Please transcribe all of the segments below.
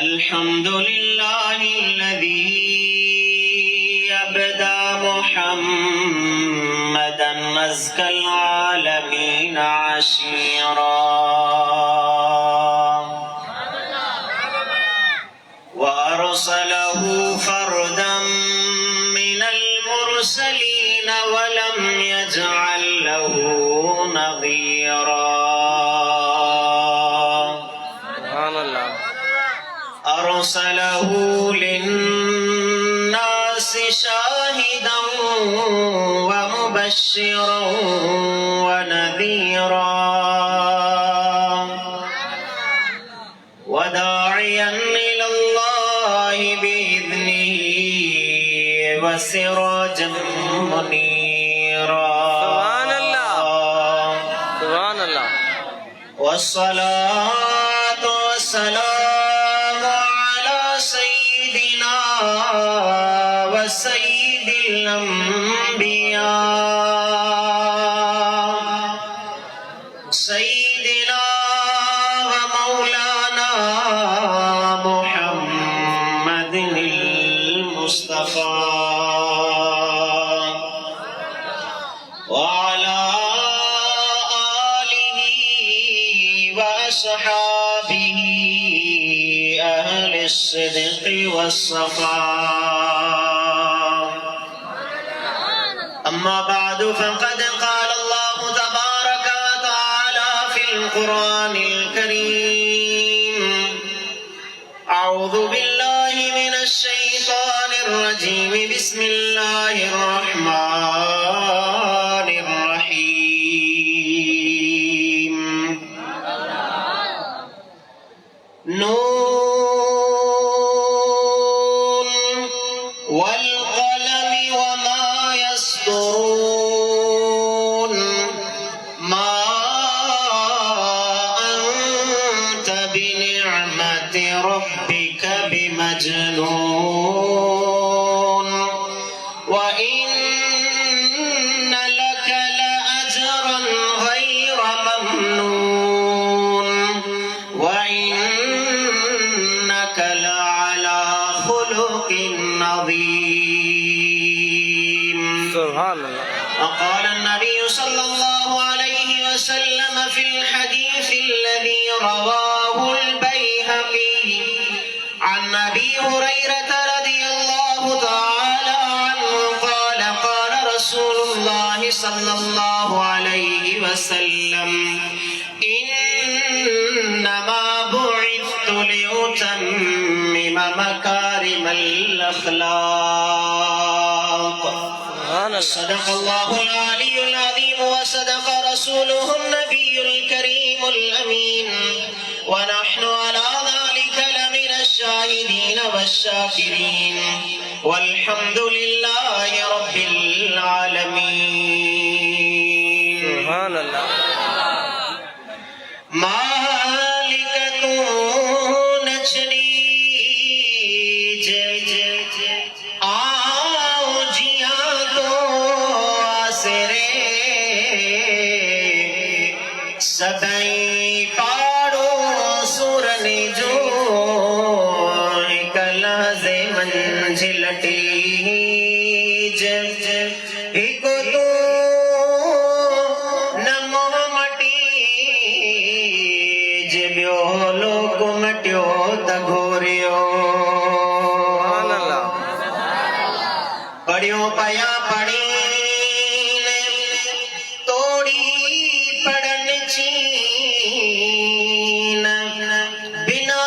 अल्हम्दुलिल्लाहिल्लज़ी अबदा Muhammadan अज़्कल आलमीन अशीरा व अरसलहु फरदन मिनल मुरसलीन व लम यजअल लहु नज़ीरा। अरसलहु लिन्नासि शाहिदन व मुबश्शिरन व नज़ीरा व दाइयन इलल्लाहि बिइज़्निहि व सिराजन मुनीरा। सुभान अल्लाह वस्सलातु वस्सलामु अला सय्यिदिना व सय्यिदिल अंबिया सय्यिदिना व मौलाना मुहम्मदिल मुस्तफा व अला आलिहि व अस्हाबिहि अहले सिद्क़ वस्सफ़ा। अम्मा बादु फ़क़द क़ाल अल्लाहु तबारक व तआला फ़िल क़ुरआनिल करीम अऊज़ु बिल्लाहि मिनश शैतानिर रजीम बिस्मिल्लाहिर रहमानिर रहीम। नून वल क़लमि वमा यस्तुरून मा अंत बिनिअमति रब्बिक बिमजनून व इन्न लक लअजरन गैर ममनून व इन्नक लअला खुलुक़िन अज़ीम। सुभान अल्लाह। وقال النبي صلى الله عليه وسلم في الحديث الذي رواه البيهقي عن أبي هريرة رضي الله تعالى عنه قال قال رسول الله صلى الله عليه وسلم إنما بعثت لأتمم مكارم الأخلاق. صدق الله العلي العظيم وصدق رسوله النبي الكريم الأمين ونحن على ذلك لمن الشاهدين والشاكرين والحمد لله رب العالمين. سبحان الله. मालिकतू नचनी आओ जिया तो आसरे सदाई पाड़ो सुरने जो कला से मंजिल टीज इको तू नमो मटी जिब्यो लोक मट्यो तगोरियो पढ़ियो पया पढ़ी तोड़ी पढ़न चीन बिना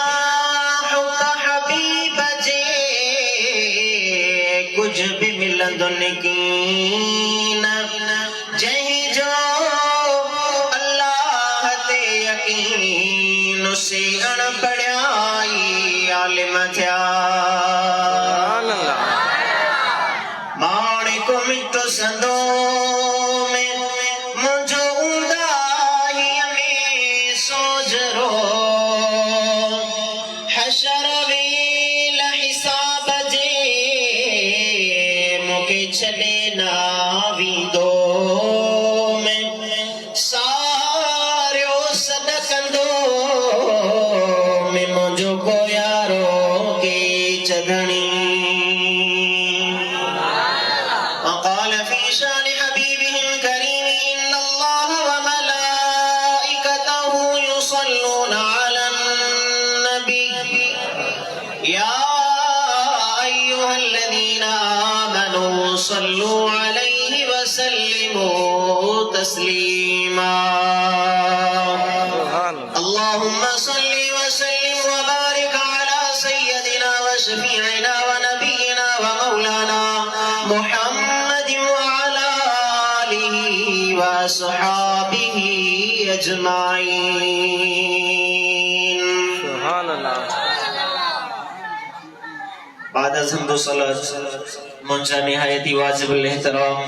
हुका हबीब जे कुछ भी मिलंदुन कीन जही जो अल्लाह ते यकीन से अनपढ़ाई आलिम थिया। माणिक मिट संदो में मुझो उदाही में सोजरो हशर वेल हिसाब जे मुके छले ना वीदो में सारो सदकंदो में मुझो को यारो अल्लाहुम्मा सल्लि व सल्लिम व बारिक अला सय्यदिना व शफीइना व नबीना व मौलाना मुहम्मद व अला आलिहि व अस्हाबिहि अजमाइन। सुभान अल्लाह। बाद हम्दो सलात मुंजा निहायती वाजिबुल एहतराम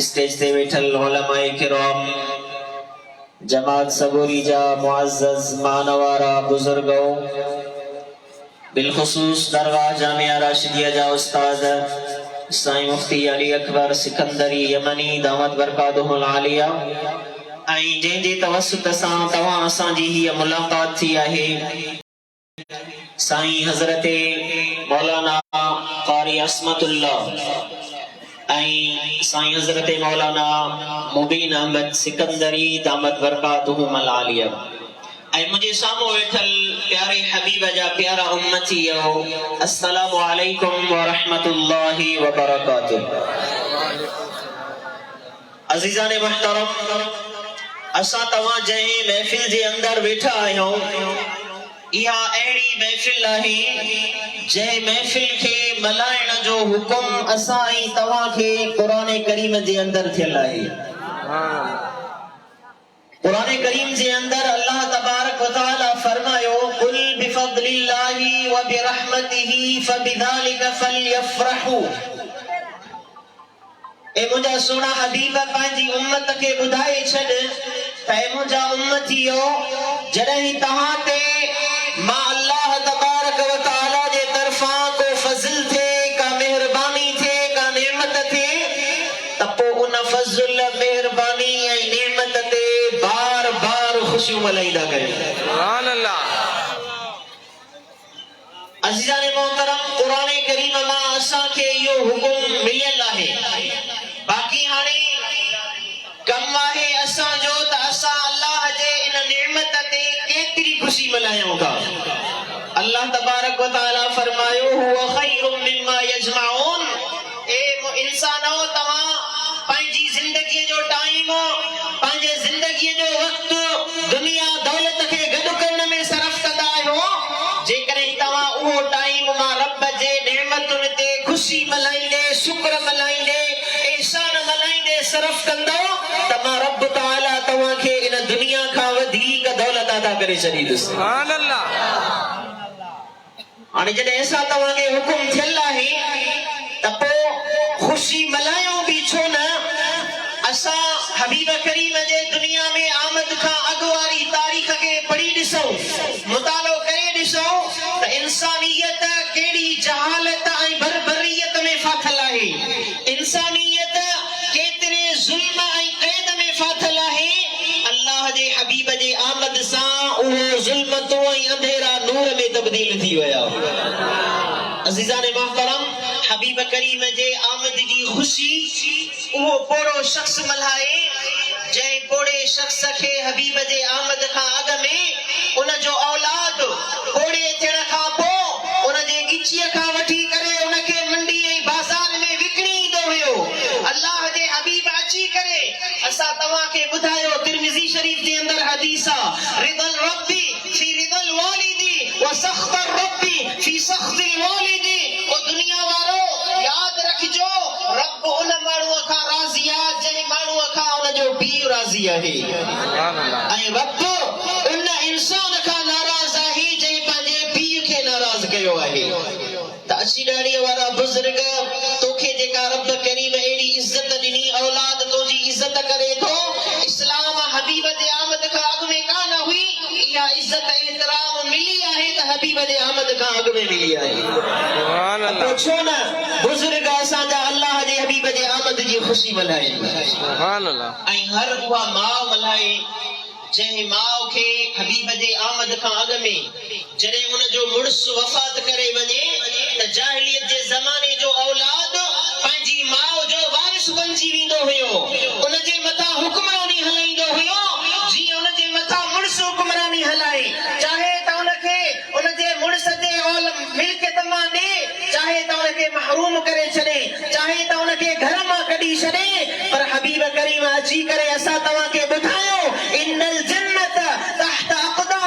स्टेज ते वेठल उलमाए किराम, जमात सबूरी जा मुअज़्ज़ज़ मानवारा बुजुर्गो, बिलखुसूस दरगाह जामिया राशिदिया जा उस्ताद साईं मुफ्ती अली अकबर सिकंदरी यमनी दामत बरकातुहुल आलिया ऐं जंहिंजे तवसुत सां तव्हां असां जी हीअ मुलाक़ात थी आहे साईं हज़रत मौलाना क़ारी अस्मतुल्लाह ऐं साईं हज़रत मौलाना मुबीन अहमद सिकंदरी दामत बरकातुहुल आलिया ऐं मुंहिंजे साम्हूं वेठल प्यारे हबीब जा प्यारा उम्मतीयो, अस्सलामु अलैकुम व रहमतुल्लाहि व बरकातुहू। अज़ीज़ाने मुहतरम, असां तव्हां जंहिं महफ़िल जे अंदर वेठा आहियूं, इहा अहिड़ी महफ़िल आहे जंहिं महफ़िल खे मल्हाइण जो हुकुम असां ऐं तव्हां खे क़ुरान करीम जे अंदर थियल आहे। क़ुरान करीम जे अंदर अल्लाह तबारक व तआला फरमायो, कुल बिफज़लिल्लाहि व बिरहमतिही फबिज़ालिका फलयफ़रहू। ए मुंहिंजा सोना हबीब पंहिंजी उम्मत खे ॿुधाए छॾ त ए मुंहिंजा उम्मतियो, जॾहिं तव्हां ते मां अल्लाह तबारक व तआला जे तरफ़ां को फज़ल थे, का मेहरबानी थे, का नेमत थे, त पोइ उन फज़ल मेहरबानी ऐं नेमत ते बार बार ख़ुशियूं मल्हाईंदा कयो। सुभान अल्लाह। अज़ीज़ाने मोहतरम, क़ुरान करीम मां असांखे इहो हुकुम मिलियल आहे। बाक़ी हाणे कम आहे असांजो त असां अल्लाह जे इन नेमत ते केतिरी ख़ुशी मल्हायूं था। अल्लाह तबारक व तआला फरमायो, हुवा खैरुम मिम्मा यजमाऊन। ए इंसानो, तव्हां पंहिंजी ज़िंदगीअ जो टाइम, पंहिंजे ज़िंदगीअ जो वक़्तु दुनिया दौलत खे गॾु करण में सरफ़ कंदा आहियो। जेकॾहिं तव्हां उहो टाइम मां रब जे नेमतुनि ते ख़ुशी मल्हाईंदे, शुक्र मल्हाईंदे, एहसान मल्हाईंदे सरफ़ कंदो त मां रब तआला तव्हांखे इन दुनिया खां वधीक दौलत अता करे छॾींदुसि। सुभान अल्लाह। हाणे जॾहिं असां तव्हांखे हुकुम थियल आहे त पोइ ख़ुशी मल्हायूं बि छो न। असां हबीब करीम जे दुनिया में आमद खां अॻु वारी तारीख़ खे पढ़ी ॾिसूं, मुतालो करे ॾिसूं त इंसानियत कहिड़ी जहालत ऐं बरबरीयत में फाथल आहे। इंसानियत केतिरे ज़ुल्म ऐं क़ैद में फाथल आहे। अल्लाह जे हबीब जे आमद सां उहो ज़ुल्मतूं ऐं अंधेरा नूर में तब्दील थी विया। अज़ीज़ाने मोहतरम, हबीब करीम जे आमद जी ख़ुशी उहो पोड़ो शख्स मल्हाए जंहिं पोड़े शख्स खे हबीब जे आमद खां अॻ में उन जो औलाद पोड़े थियण खां पोइ उन जे ॻिचीअ खां वठी करे उन खे मंडी ऐं बाज़ार में विकिणी ईंदो हुयो। अल्लाह जे हबीब अची करे असां तव्हांखे ॿुधायो, तिरमिज़ी शरीफ़ जे अंदर हदीस आहे, रिदल रब्बी फी रिदल वालिदी व सख़्तर रब्बी फी सख़्तिल वालिदी। ओ दुनिया वारो, याद रखिजो, रब उन माण्हूअ खां राज़ी आहे जंहिं माण्हूअ खां उन जो पीउ राज़ी आहे, ऐं रब उन इंसान खां नाराज़ आहे जंहिं पंहिंजे पीउ खे नाराज़ कयो आहे। त अची ॾाड़ीअ वारा बुज़ुर्ग, तोखे जेका रब करीम अहिड़ी इज़त ॾिनी, औलाद तुंहिंजी इज़त करे थो, इस्लाम हबीब जे आमद खां अॻु में कान हुई। इहा इज़त एतिराम मिली आहे त हबीब जे आमद खां अॻु में मिली आहे। सुभान अल्लाह। छो न बुज़ुर्ग असांजा अल्लाह जे हबीब जे आमद जी ख़ुशी मल्हाइनि। सुभान अल्लाह। ऐं हर उहा माउ मल्हाए जंहिं माउ खे हबीब जे आमद खां अॻु में जॾहिं उन जो मुड़ुसु वफ़ात करे वञे त जाहिलियत जे ज़माने जो औलाद पंहिंजी माउ जो वारिस बणिजी वेंदो हुयो। उन जे मथां हुक्मरानी हलाईंदो हुयो जीअं उन जे मथां मुड़ुसु हुक्मरानी हलाए। चाहे त उनखे उन जे मुड़ुस जे मिल्कियत मां ॾे, चाहे त उनखे महरूम करे छॾे, चाहे त उनखे घर मां कढी छॾे, पर हबीब करीम अची करे असां तव्हांखे ॿुधायो, इन्नल जन्नत तहत अक़दाम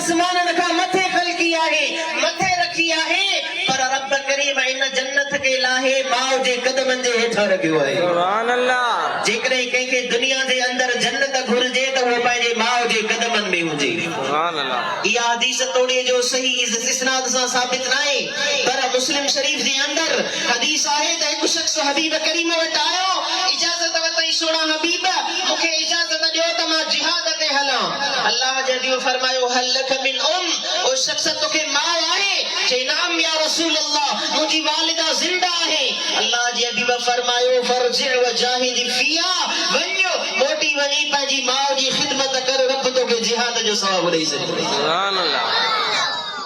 आसमाननि खां मथे ख़लक़ी आहे, मथे रखी आहे, पर रब करीम इन जन्नत खे लाहे माउ जे कदमनि जे हेठां रखियो आहे। सुभान अल्लाह। जेकॾहिं कंहिंखे दुनिया जे अंदरि जन्नत घुर्जे त उहो पंहिंजे माउ जे कदमनि में हुजे। सुभान अल्लाह। इहा हदीस तोड़े जो सही इस्नाद सां साबित न आहे, पर मुस्लिम शरीफ जे अंदरि हदीस आहे त हिकु शख़्स हबीब करीम वटि आयो, इजाज़त वरितई, सोना हबीब मूंखे इजाज़त ॾियो त मां जिहाद ते हलां। अल्लाह जे नबी फरमायो हल लक मिन ओ शख़्स तोखे माउ आहे? चई नाम या रसूल अल्लाह, मुंहिंजी वालिदा ज़िंदा आहे। अल्लाह जे हबीब फरमायो फरजि वजाहिद फिया, वञो मोटी वञी पंहिंजी माउ जी ख़िदमत कर, रब तोखे जिहाद जो सवाब ॾेई सघे। सुभान अल्लाह।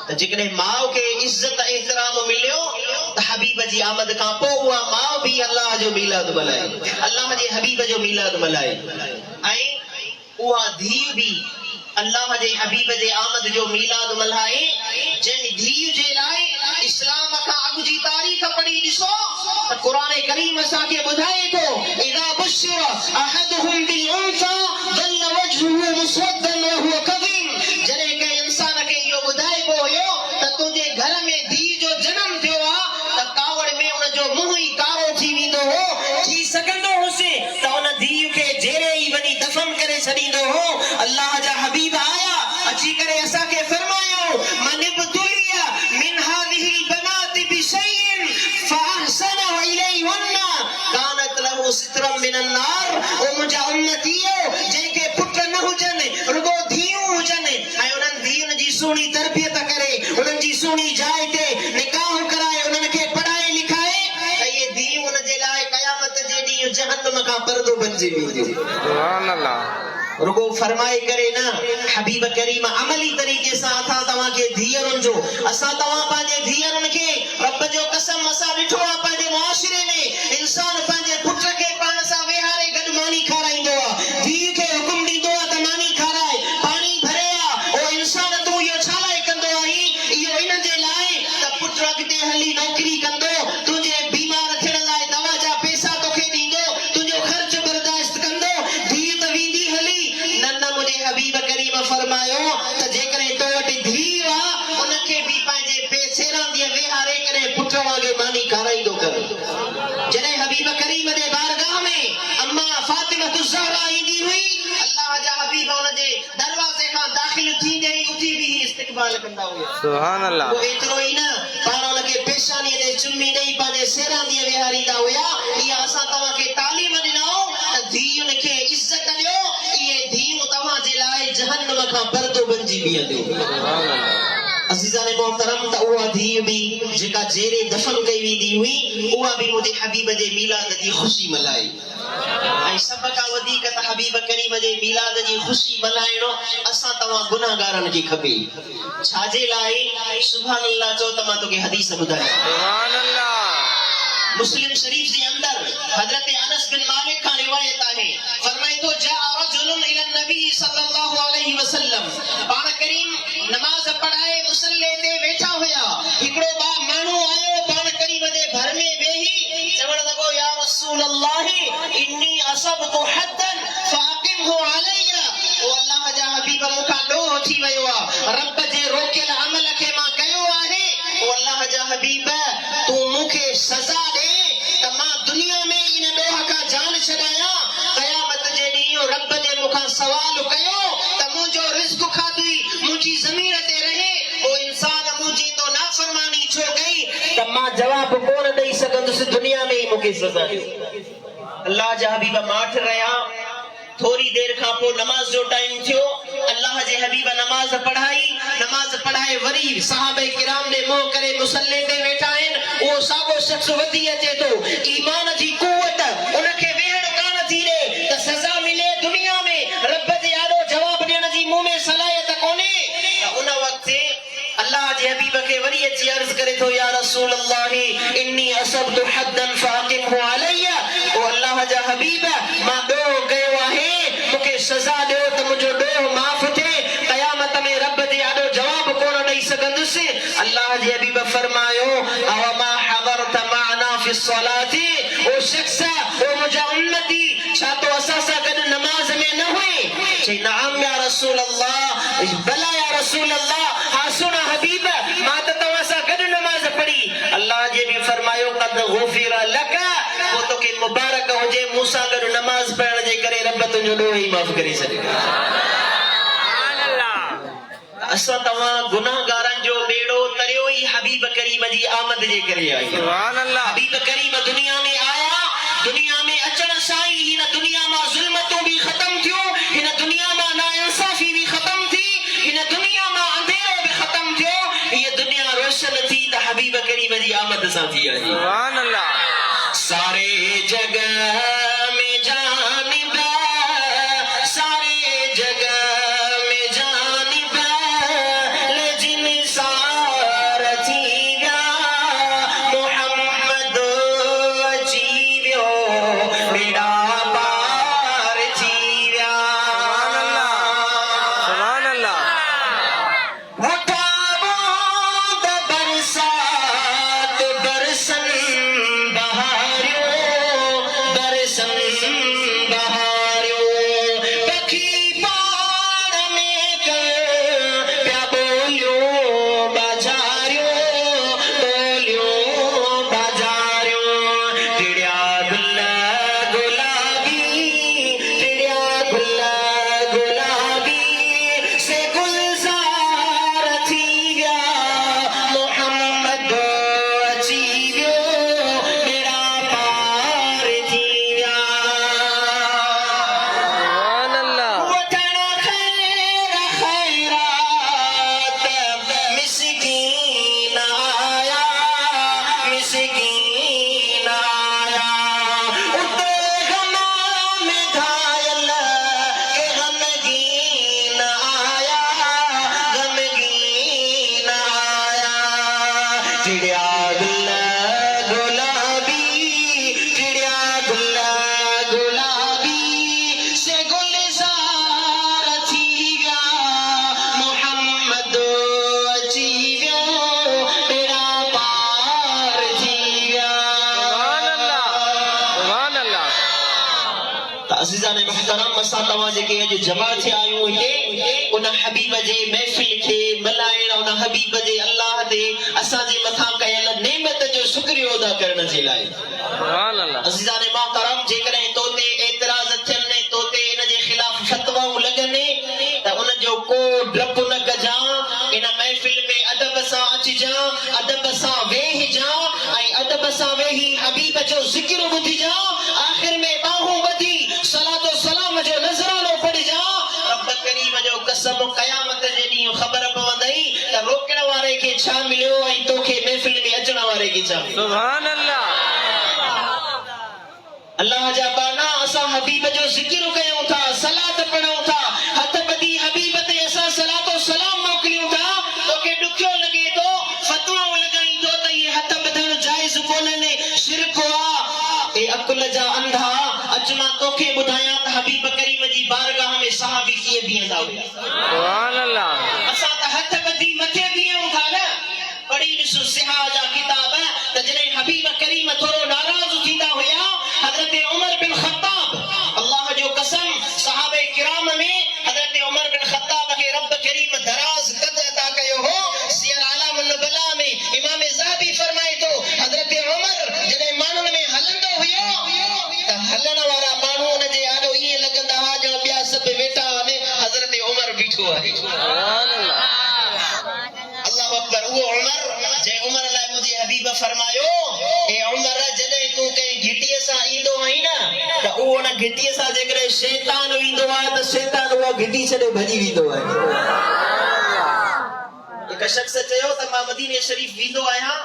त जेकॾहिं माउ खे इज़त एहतराम मिलियो त हबीब जी आमद खां पोइ उहा माउ बि अल्लाह जो मीलाद मल्हाए, अल्लाह जे हबीब जो मीलाद मल्हाए, ऐं उहा धीउ बि अल्लाह जे हबीब जे आमद जो मीलाद मल्हाए। जंहिं धीउ जे लाइ इस्लाम खां अॻु जी तारीख़ पढ़ी ॾिसो त क़ुरान करीम असांखे ॿुधाए थो इज़ा बुश्शिर अहदुहुम बिल उन्सा ظل वजहुहु मुस्वद्दन वहुव कज़ीम। जॾहिं कंहिं इंसान खे इहो ॿुधाइबो हुयो त तुंहिंजे घर में धीउ जो जनम थियो आहे त कावड़ में उन जो मुंहुं ई कारो थी वेंदो हो, थी सघंदो हुसे त उन धीउ खे जेरे ई वञी दफ़न करे छॾींदो हो। अल्लाह जा हबीब आया, अची करे असांखे फरमायो मन इब्तुलिया मिन हाज़िहिल बनाति बिशैइन फअहसन इलैहुन्न कानत लहु सित्रम मिनन नार। ओ मुंहिंजा उम्मतीयो, जंहिंखे पुट न हुजनि, रुगो धीअरूं हुजनि, ऐं उन्हनि धीअरुनि जी सुहिणी तरबियत करे, उन्हनि जी सुहिणी जाइ ते निकाह कराए, उन्हनि खे पढ़ाए लिखाए, त इहे धीअरूं उन जे लाइ क़यामत जे ॾींहुं जहन्नम खां परदो बणिजी वेंदियूं। सुभान अल्लाह। रुगो फरमाए करे न, हबीब करीम अमली तरीक़े सां असां तव्हांखे धीअरुनि जो, असां तव्हां पंहिंजे धीअरुनि खे, रब जो कसम असां ॾिठो आहे पंहिंजे मुआशिरे में इंसान पंहिंजे पुट खे पाण सां वेहारे गॾु मानी खाराईंदो आहे, धीउ खे हुकुम ॾींदो आहे त मानी खाराए, पाणी भरे आहे, ओ इंसान तूं इहो छा लाइ कंदो आहीं? इहो इन जे लाइ त पुट अॻिते हली नौकरी कंदो, तुंहिंजे बीमार थियण लाइ दवा जा पैसा तोखे ॾींदो, तुंहिंजो ख़र्च बर्दाश्त कंदो, धीउ त वेंदी हली। न मुंहिंजे हबीब करीम फरमायो त जेकॾहिं तो वटि धीउ आहे उनखे बि पंहिंजे सेरां ते वेहारे करे पुट वांगे मानी खाराईंदो कर। जॾहिं हबीब करीम जे बारगाह में अम्मा फातिमा ज़हरा ईंदी हुई, अल्लाह जा हबीब उन जे दरवाज़े खां दाख़िल थींदे ई उथी बि इस्तक़बाल कंदा हुआ। सुभान अल्लाह। वो एतिरो ई न, पाण उनखे पेशानीअ ते चुम्मी ॾेई पंहिंजे सेरां ते वेहारींदा हुआ। इहा असां तव्हांखे तालीम ॾिनऊं त धीउनि खे इज़त ॾियो, इहे धीउ तव्हां जे लाइ जहन्नम खां परदो बणिजी बीहंदियूं। सुभान अल्लाह। अज़ीज़ान मोहतरम, त उहा धीउ बि जेका जेरे दफ़न कई वेंदी हुई, उहा बि मुंहिंजे हबीब जे मीलाद जी ख़ुशी मल्हाई। ऐं सभ खां वधीक त हबीब करीम जे मीलाद जी ख़ुशी मल्हाइणो असां तव्हां गुनाहगारनि खे खपे। छाजे लाइ? सुभान अल्लाह चओ त मां तोखे हदीस ॿुधायां। सुभान अल्लाह। मुस्लिम शरीफ जे अंदरि हज़रत अनस बिन मालिक खां रिवायत आहे, फरमाए थो जा रजुलुन इला नबी सल्लल्लाहु अलैहि वसल्लम, पाण करीम नमाज पढ़ाए मुसल्ले ते वेठा हुया, हिकिड़ो माण्हू आयो पाण करीम जे घर में वेही चवण लॻो या रसूल अल्लाह इन्नी असबतु हद्दन फाक़िमहु अलैया। ओ अल्लाह जा हबीब, मूंखां ॾोह थी वियो आहे, रब जे रोकियल अमल खे मां कयो आहे। ओ अल्लाह जा हबीब, तूं मूंखे सज़ा ॾे त मां दुनिया में इन ॾोह खां जान छॾायां, क़यामत जे ॾींहुं रब जे मूंखां सवाल कयो त मुंहिंजो रिज़्क़ खाधुई मुंहिंजी ज़मीन ते रहे, ओ इंसान मुंहिंजी तो नाफ़रमानी छो कई, त मां जवाब कोन ॾेई सघंदुसि, दुनिया में ई मूंखे सज़ा ॾियो। अल्लाह जा हबीब माठ रहिया। थोड़ी देर खां पोइ नमाज जो टाइम थियो, अल्लाह जे हबीब नमाज पढ़ाए वरी सहाबे किराम ने मोह करे मुसल्ले ते वेठा आहिनि। उहो साॻो शख़्स वधी अचे थो, ईमान जी कुवत उनखे वेहण कान थी ॾे त सज़ा मिले दुनिया में, रब जे आॾो जवाब ॾियण जी मुंहं में सलाहियत कोन्हे। त उन वक़्तु अल्लाह जे हबीब खे वरी अची अर्ज़ करे थो या रसूल अल्लाह इन्नी असबतु हद्दन फाक़िमहु अलैया। ओ अल्लाह जा हबीब, मां ॾोह कयो आहे, मूंखे सज़ा ॾियो त मुंहिंजो ॾोह माफ़ थिए, क़यामत में रब जे आॾो जवाब कोन ॾेई सघंदुसि। अल्लाह जे हबीब फरमायो अवमा हज़रत माना फी सलाती, ओ शख़्स, ओ मुंहिंजा उम्मती, छा तो असां सां गॾु नमाज़ में न हुए? चई नाम या रसूल अल्लाह, भला या रसूल अल्लाह, हा सुना हबीब मां त तव्हां सां गॾु नमाज़ पढ़ी। अल्लाह जे बि फरमायो क़द गुफ़िर लक, पोइ तोखे मुबारक हुजे मूंसां गॾु नमाज़ पढ़ण जे करे रब तुंहिंजो ॾोह ई माफ़ करे छॾे। असां तव्हां गुनाहगारनि जो बेड़ो तरियो ई हबीब करीम जी आमद जे करे आई। सुभान अल्लाह। हबीब करीम दुनिया में आया, दुनिया में अचण सां ई हिन दुनिया मां ज़ुल्मतूं बि ख़त्म थियूं, हिन दुनिया मां नाइंसाफ़ी बि ख़त्म थी, हिन दुनिया मां अंधेरो बि ख़त्म थियो, हीअ दुनिया रोशन थी त हबीब करीम जी आमद सां थी आई। सुभान अल्लाह। सारे जग में जानिब, सारे जग में जानिब, लेजिन सार थी विया, मोहम्मद अची वियो, बेड़ा पार थी विया। सुभान अल्लाह। सुभान अल्लाह। उठावो द बरसात बरसन बहारियो, बरसन बहारियो, पखी पाण में कर प्या बोलियो बाजारियो, बोलियो बाजारियो, टिड़िया गुल गुलाबी, टिड़िया गुल गुलाबी, से गुलजार थी विया, मोहम्मद अची वियो, बेड़ा पार थी विया। सुभान अल्लाह। वठण खैर खैरात, मिस्कीन आया, मिस्कीन आया, उते गमा में घायल के गमगीन आया, गमगीन आया, चिड़िया गुल गुलाबी, चिड़िया गुल गुलाबी, से गुलजार थी विया, मोहम्मद अची वियो, बेड़ा पार थी विया। सुभान अल्लाह। सुभान अल्लाह। त अज़ीज़ान मुहतरम, असां तव्हां जेके अॼु जमा थिया आहियूं हिते, उन हबीब जे महफ़िल खे मल्हाइण, उन हबीब जे अल्लाह ते असांजे मथां कयल नेमत जो शुक्रियो अदा करण जे लाइ। सुभान अल्लाह। अज़ीज़ान मोहतरम, जेकॾहिं तो ते एतिराज़ थियनि, तो ते इन जे ख़िलाफ़ फतवाऊं लॻनि, त उन जो को डपु न कजां, इन महफ़िल में अदब सां अचिजां, अदब सां वेहिजां, ऐं अदब सां वेही हबीब जो ज़िक्र ॿुधिजां, आख़िर में ॿाहूं ॿधी सलातो सलाम जो नज़रानो पढ़िजां। रब करीम जो कसम, क़यामत जे ॾींहुं ख़बर पवंदई त रोकण वारे खे छा मिलियो ऐं तोखे महफ़िल में अचण वारे खे छा मिलियो। सुभान अल्लाह। अल्लाह जा बाना, असां हबीब जो ज़िक्र कयूं था, सलात पढ़ूं था, हथ ॿधी हबीब ते असां सलातो सलाम मोकिलियूं था, तोखे ॾुखियो लॻे थो, फतवाऊं लॻाईंदो त इहे हथ ॿधण जाइज़ कोन्हनि, शिरक आहे, ए अकुल जा अंधा, अच मां तोखे ॿुधायां त हबीब करीम जी बारगाह में सहाबी कीअं बीहंदा हुया। सुभान अल्लाह। असां त हथ ॿधी मथे बीहूं था न, पढ़ी ॾिसो सिहा जा किताब, त जॾहिं हबीब करीम थोरो नाराज़ थींदा हुया, हज़रत उमर बिन ख़त्ताब, अल्लाह जो कसम, सहाबे किराम में हज़रत उमर बिन ख़त्ताब खे रब करीम दराज़ कद अता कयो हो। सियर आलम नुबला में इमाम ज़हाबी फरमाए थो, हज़रत उमर जॾहिं माण्हुनि में हलंदो हुयो, त हलण वारा माण्हू हुन जे आॾो ईअं लॻंदा हुआ ॼण ॿिया सभु वेठा आहिनि, हज़रत उमर बीठो आहे। सुभान अल्लाह। अल्लाहु अकबर। उहो उमर जे उमर लाइ मुंहिंजे हबीब फरमायो, ए उमर, जॾहिं तूं कंहिं घिटीअ सां ईंदो आहीं न, त उहो उन घिटीअ सां जेकॾहिं शैतान ईंदो आहे त शैतान उहा घिटी छॾे भॼी वेंदो आहे। हिकु शख़्स चयो त मां मदीने शरीफ़ वेंदो आहियां,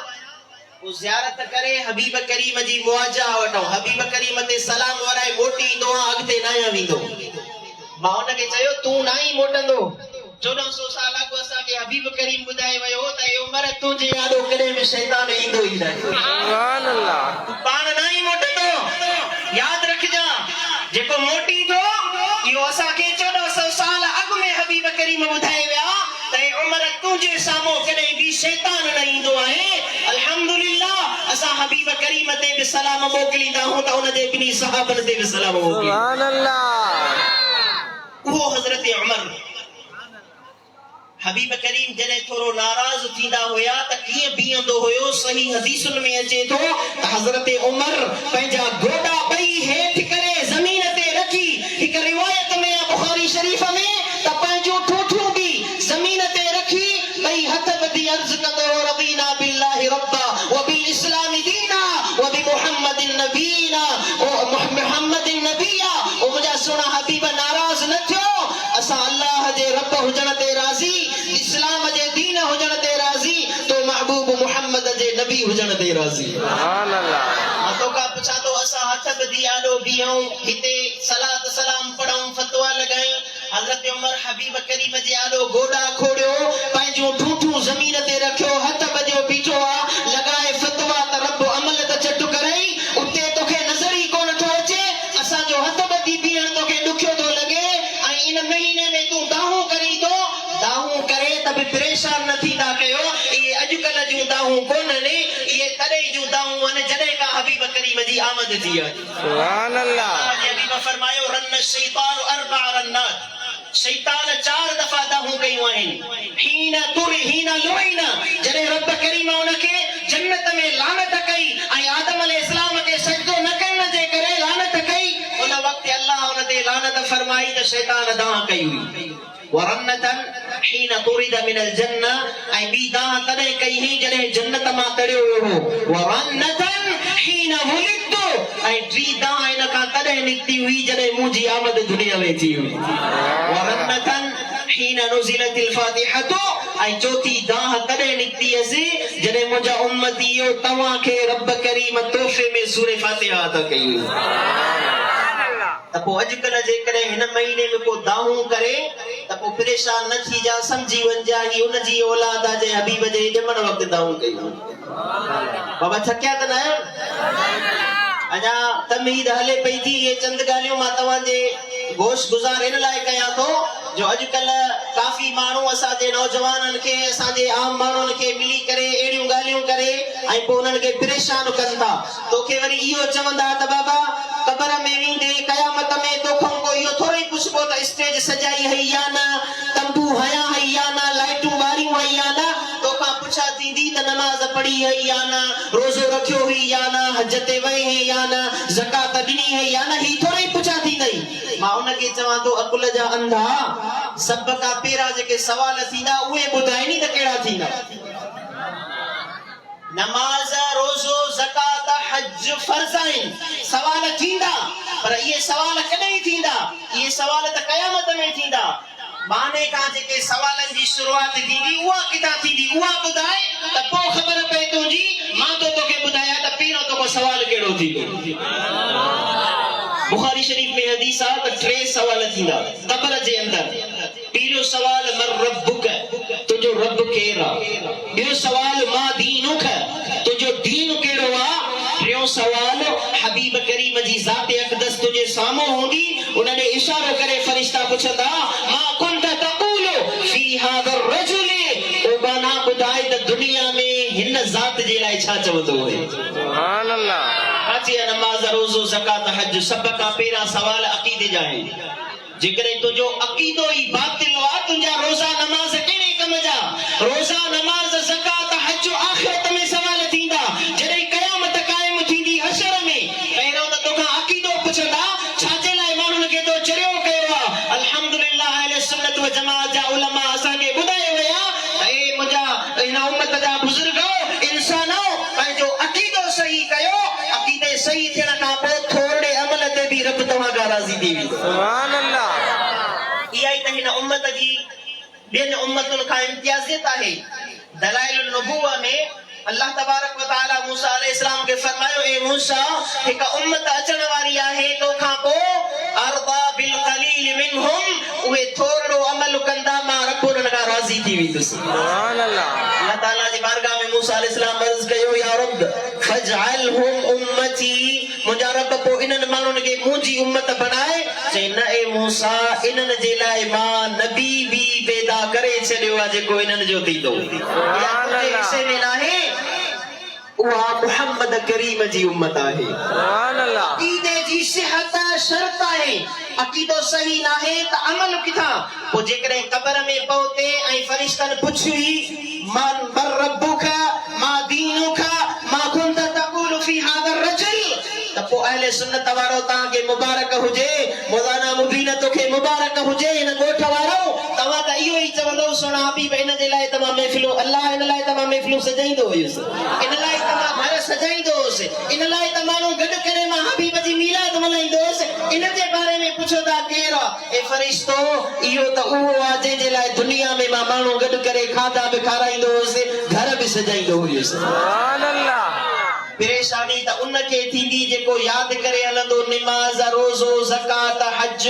वो ज़ियारत करे हबीब करीम जी मुआजा वठूं, हबीब करीम ते सलाम वराए मोटी ईंदो आहे, अॻिते न आहियां वेंदो। मां हुनखे चयो, तूं न ई मोटंदो, 1400 साल अॻु असांखे हबीब करीम ॿुधाए वियो त ए उमर, तुंहिंजे आॾो कॾहिं बि शैतान ईंदो ई न। सुभान अल्लाह। तूं पाण न ई मोटंदो, यादि रखजां, जेको मोटी थो इहो असांखे 1400 साल अॻु में हबीब करीम ॿुधाए विया त ए उमर, तुंहिंजे साम्हूं कॾहिं बि शैतान न ईंदो आहे। अल्हम्दुलिल्लाह, असां हबीब करीम ते बि सलाम मोकिलींदा आहियूं त उन जे ॿिन्ही सहाबनि ते बि सलाम मोकिलींदा। सुभान अल्लाह। वो हजरत उमर हबीब करीम जने थोरो नाराज थींदा होया त कीअं बीहंदो हुयो। सही हदीसुन में अचे थो त हजरत उमर पंहिंजा गोडा ॿई हेठ करे ज़मीन ते रखी, हिक रिवायत में आहे बुखारी शरीफ में त पंहिंजूं ठूठूं बि ज़मीन ते रखी ॿई हथ ॿधी अर्ज़ कंदो हो रबीना बिल्लाहि रब्बा व बिल इस्लामी दीना व बि मुहम्मदिन नबीना ओ मुहम्मदिन नबिया। ओ मुंहिंजा सुहिणा हबीब नाराज़ न थियो, असां अल्लाह जे रब हुजण ते राज़ी, इस्लाम जे दीन हुजण ते राज़ी, तो महबूब मुहम्मद जे नबी हुजण ते राज़ी। सुभान अल्लाह। तो का पुछा तो असां हथ ॿधी आॾो बीहूं, हिते सलात सलाम पढ़ूं, फतवा लॻायूं। हज़रत उमर हबीब करीम जे आॾो गोॾा खोड़ियो, पंहिंजूं ठूठूं ज़मीन ते रखियो, हथ ॿधियो, बीठो आहे लॻाए फतवा त रब अमल त चटु करई, उते तोखे नज़र ई कोन थो अचे, असांजो हथ ॿधी बीहण तोखे ॾुखियो थो लॻे, ऐं इन महीने में तूं दाहूं करी थो, दाहूं करे त बि परेशान न थींदा कयो। इहे अॼुकल्ह जूं दाहूं कोन्हनि, इहे तॾहिं जूं दाहूं आहिनि जॾहिं का हबीब करीम जी आमद थी आहे। सुभान अल्लाह। हबीब फरमायो रन शैतान अरबा रन्नात, शैतान 4 दफ़ा दाहूं कयूं आहिनि। हीन तुर हीन लोइन, जॾहिं रब करीम उनखे जन्नत में लानत कई ऐं आदम अलैहिस्सलाम खे सजदो न करण जे करे लानत कई, उन वक़्त अल्लाह उन ते लानत फरमाई त शैतान दाह कई हुई। वरन्नतन हीन तुरिद मिनल जन्ना, ऐं ॿी दाह तॾहिं कई हुई जॾहिं जन्नत मां तड़ियो वियो हो। वरन्नतन हीन वुलिदतु, ऐं टी दाह इन खां तॾहिं निकिती हुई जॾहिं मुंहिंजी आमद दुनिया में थी हुई। वरन्नतन हीन नुज़िलतिल फातिहतु, ऐं चौथी दाह तॾहिं निकिती हुअसि जॾहिं मुंहिंजा उम्मती इहो तव्हांखे रब करीम तोहफ़े में सूरे फातिहा अता कई हुई। त पोइ अॼुकल्ह जेकॾहिं हिन महीने में को दाहूं करे त पोइ परेशान न थी जा, सम्झी वञिजा ही उनजी औलाद आहे जे हबीब जे ॼमण वक़्तु दाहूं कई। बाबा थकिया त न आहियो? अञा तमहीद हले पई थी। इहे चंद ॻाल्हियूं मां तव्हांजे गोश गुज़ार इन लाइ कयां थो जो अॼुकल्ह काफ़ी माण्हू असांजे नौजवाननि खे, असांजे आम माण्हुनि खे मिली करे अहिड़ियूं ॻाल्हियूं करे ऐं पोइ उन्हनि खे परेशान कनि था। तोखे वरी इहो चवंदा त बाबा क़बर में वेंदे क़यामत में तोखां को इहो थोरो ई पुछिबो त स्टेज सजाई हई या न, तंबू हया हई या न, लाइटूं वारियूं हई या न, तोखां पुछा थींदी त नमाज़ पढ़ी हई या न, रोज़ो रखियो हुई या न, हज ते वई है या न, ज़कात ॾिनी है या न, ही थोरो ई पुछा थींदई। मां उनखे चवां थो अकुल जा अंधा, सभ खां पहिरियां जेके सवाल थींदा उहे ॿुधाइनी त कहिड़ा थींदा। नमाज, रोज़ो, ज़कात, हज फर्ज़ आहिनि, सवाल थींदा, पर इहे सवाल कॾहिं थींदा? इहे सवाल त क़यामत में थींदा। माने खां जेके सवालनि जी शुरूआत थींदी उहा किथां थींदी, उहा ॿुधाए त पोइ ख़बर पए तुंहिंजी। मां तो तोखे ॿुधायां त पहिरियों तोखे सवाल कहिड़ो थींदो। बुखारी शरीफ में हदीस आहे त 3 सवाल थींदा क़ब्र जे अंदरि। पहिरियों सवाल मर रब्बुक, तुंहिंजो रब केरु आहे। ॿियो सवाल मा दीनुक, तुंहिंजो दीन कहिड़ो आहे। टियों सवाल हबीब करीम जी ज़ात अक़दस तुंहिंजे साम्हूं हूंदी, उन्हनि इशारो करे फरिश्ता पुछंदा मा कुंत तक़ूलु फी हाज़र रजुल, ओ बना ॿुधाए त दुनिया में हिन ज़ात जे लाइ छा चवंदो हुए। सुभान अल्लाह। नमाज, रोज़ो, ज़कात, हज, सभ खां पहिरियां सवाल अक़ीदे जा आहिनि। जेकॾहिं तुंहिंजो अक़ीदो ई बातिल आहे, तुंहिंजा रोज़ा नमाज़ कहिड़े कम जा? रोज़ा नमाज़ ज़कात हज आख़िरत में सवाल थींदा। जॾहिं क़यामत क़ाइम थींदी हशर में, पहिरियों त तोखां अक़ीदो पुछंदा, छाजे लाइ माण्हुनि खे तो चरियो कयो आहे। अल्हम्दुलिल्लाह अहले सुन्नत व जमाअत जा उलमा असांखे ॿुधाए विया त ए मुंहिंजा हिन उम्मत जा बुज़ुर्गो, इंसानो, पंहिंजो अक़ीदो सही कयो। अक़ीदे सही थियण खां पोइ थोरे अमल ते बि रब तव्हां खां राज़ी थी वेंदो। सुभान अल्लाह। इहा ई त हिन उम्मत जी ॿियनि उम्मतुनि खां इम्तियाज़ियत आहे। दलाइल नबुवा में अल्लाह तबारक व तआला मूसा अलैहिस्सलाम खे फरमायो, ए मूसा, हिक उम्मत अचण वारी आहे तोखां पोइ, अर्दा बिल क़लील मिनहुम, उहे थोरो अमल कंदा, मां रब उन्हनि खां राज़ी थी वेंदुसि। सुभान अल्लाह। अल्लाह ताला जी बारगाह में मूसा अलैहिस्सलाम अर्ज़ कयो, या रब फजअलहुम उम्मती, मुंहिंजा रब पोइ इन्हनि माण्हुनि खे मुंहिंजी उम्मत बणाए। चई न ए मूसा, इन्हनि जे लाइ मां नबी बि पैदा करे छॾियो आहे जेको इन्हनि जो थींदो। हिसे में नाहे, उहा मुहम्मद करीम जी उम्मत आहे। सुभान अल्लाह। अक़ीदे जी सिहत शर्त आहे। अक़ीदो सही न आहे त अमल किथां? पोइ जेकॾहिं क़बर में पहुते ऐं फरिश्तनि पुछी मन बर रब्बुका मा दीनुका मा कुंत तक़ूलु फी हाज़ा रजुल, त पोइ अहले सुन्नत वारो तव्हांखे मुबारक हुजे, मौलाना मुबीन तोखे मुबारक हुजे, हिन ॻोठ वारो तव्हां त इहो ई चवंदो सोना हबीब इन जे लाइ तव्हां महफ़िलूं अल्लाह इन लाइ तव्हां महफ़िलूं सजाईंदो हुयुसि, इन लाइ तव्हां घर सजाईंदो हुयुसि, इन लाइ त माण्हू गॾु करे मां हबीब जी मीलाद मल्हाईंदो हुयुसि, इन जे बारे में पुछो था केरु आहे? ए फरिश्तो इहो त उहो आहे जंहिंजे लाइ दुनिया में मां माण्हू गॾु करे खाधा बि खाराईंदो हुयुसि, घर बि सजाईंदो हुयुसि। सुभान अल्लाह। परेशानी त उनखे थींदी जेको यादि करे हलंदो निमाज़ रोज़ो ज़कात हज,